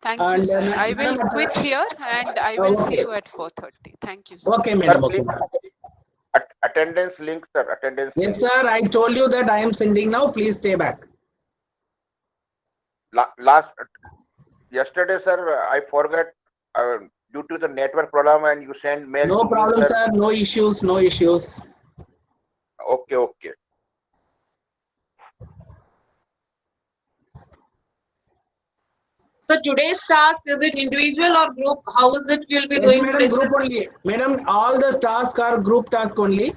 Thank you, sir. I will quit here and I will see you at 4:30. Thank you, sir. Okay, madam. Sir, Okay. please, attendance link, sir. Attendance. Yes, sir. I told you that I am sending now. Please stay back. Yesterday, sir, I forgot due to the network problem, and you send mail. No problem, sir. No issues. No issues. Okay. So today's task, is it individual or group? How is it we'll be doing Madam, today? group only. Madam, all the tasks are group task only.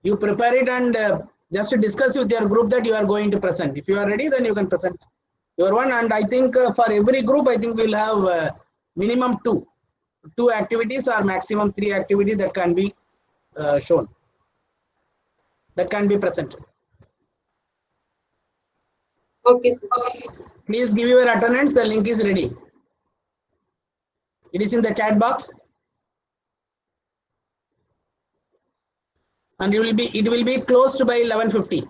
You prepare it and just discuss with your group that you are going to present. If you are ready, then you can present your one. And I think for every group, I think we'll have minimum two activities or maximum 3 activities that can be shown, that can be presented. Okay, sir. Please give your attendance. The link is ready. It is in the chat box. And it will be closed by 11:50.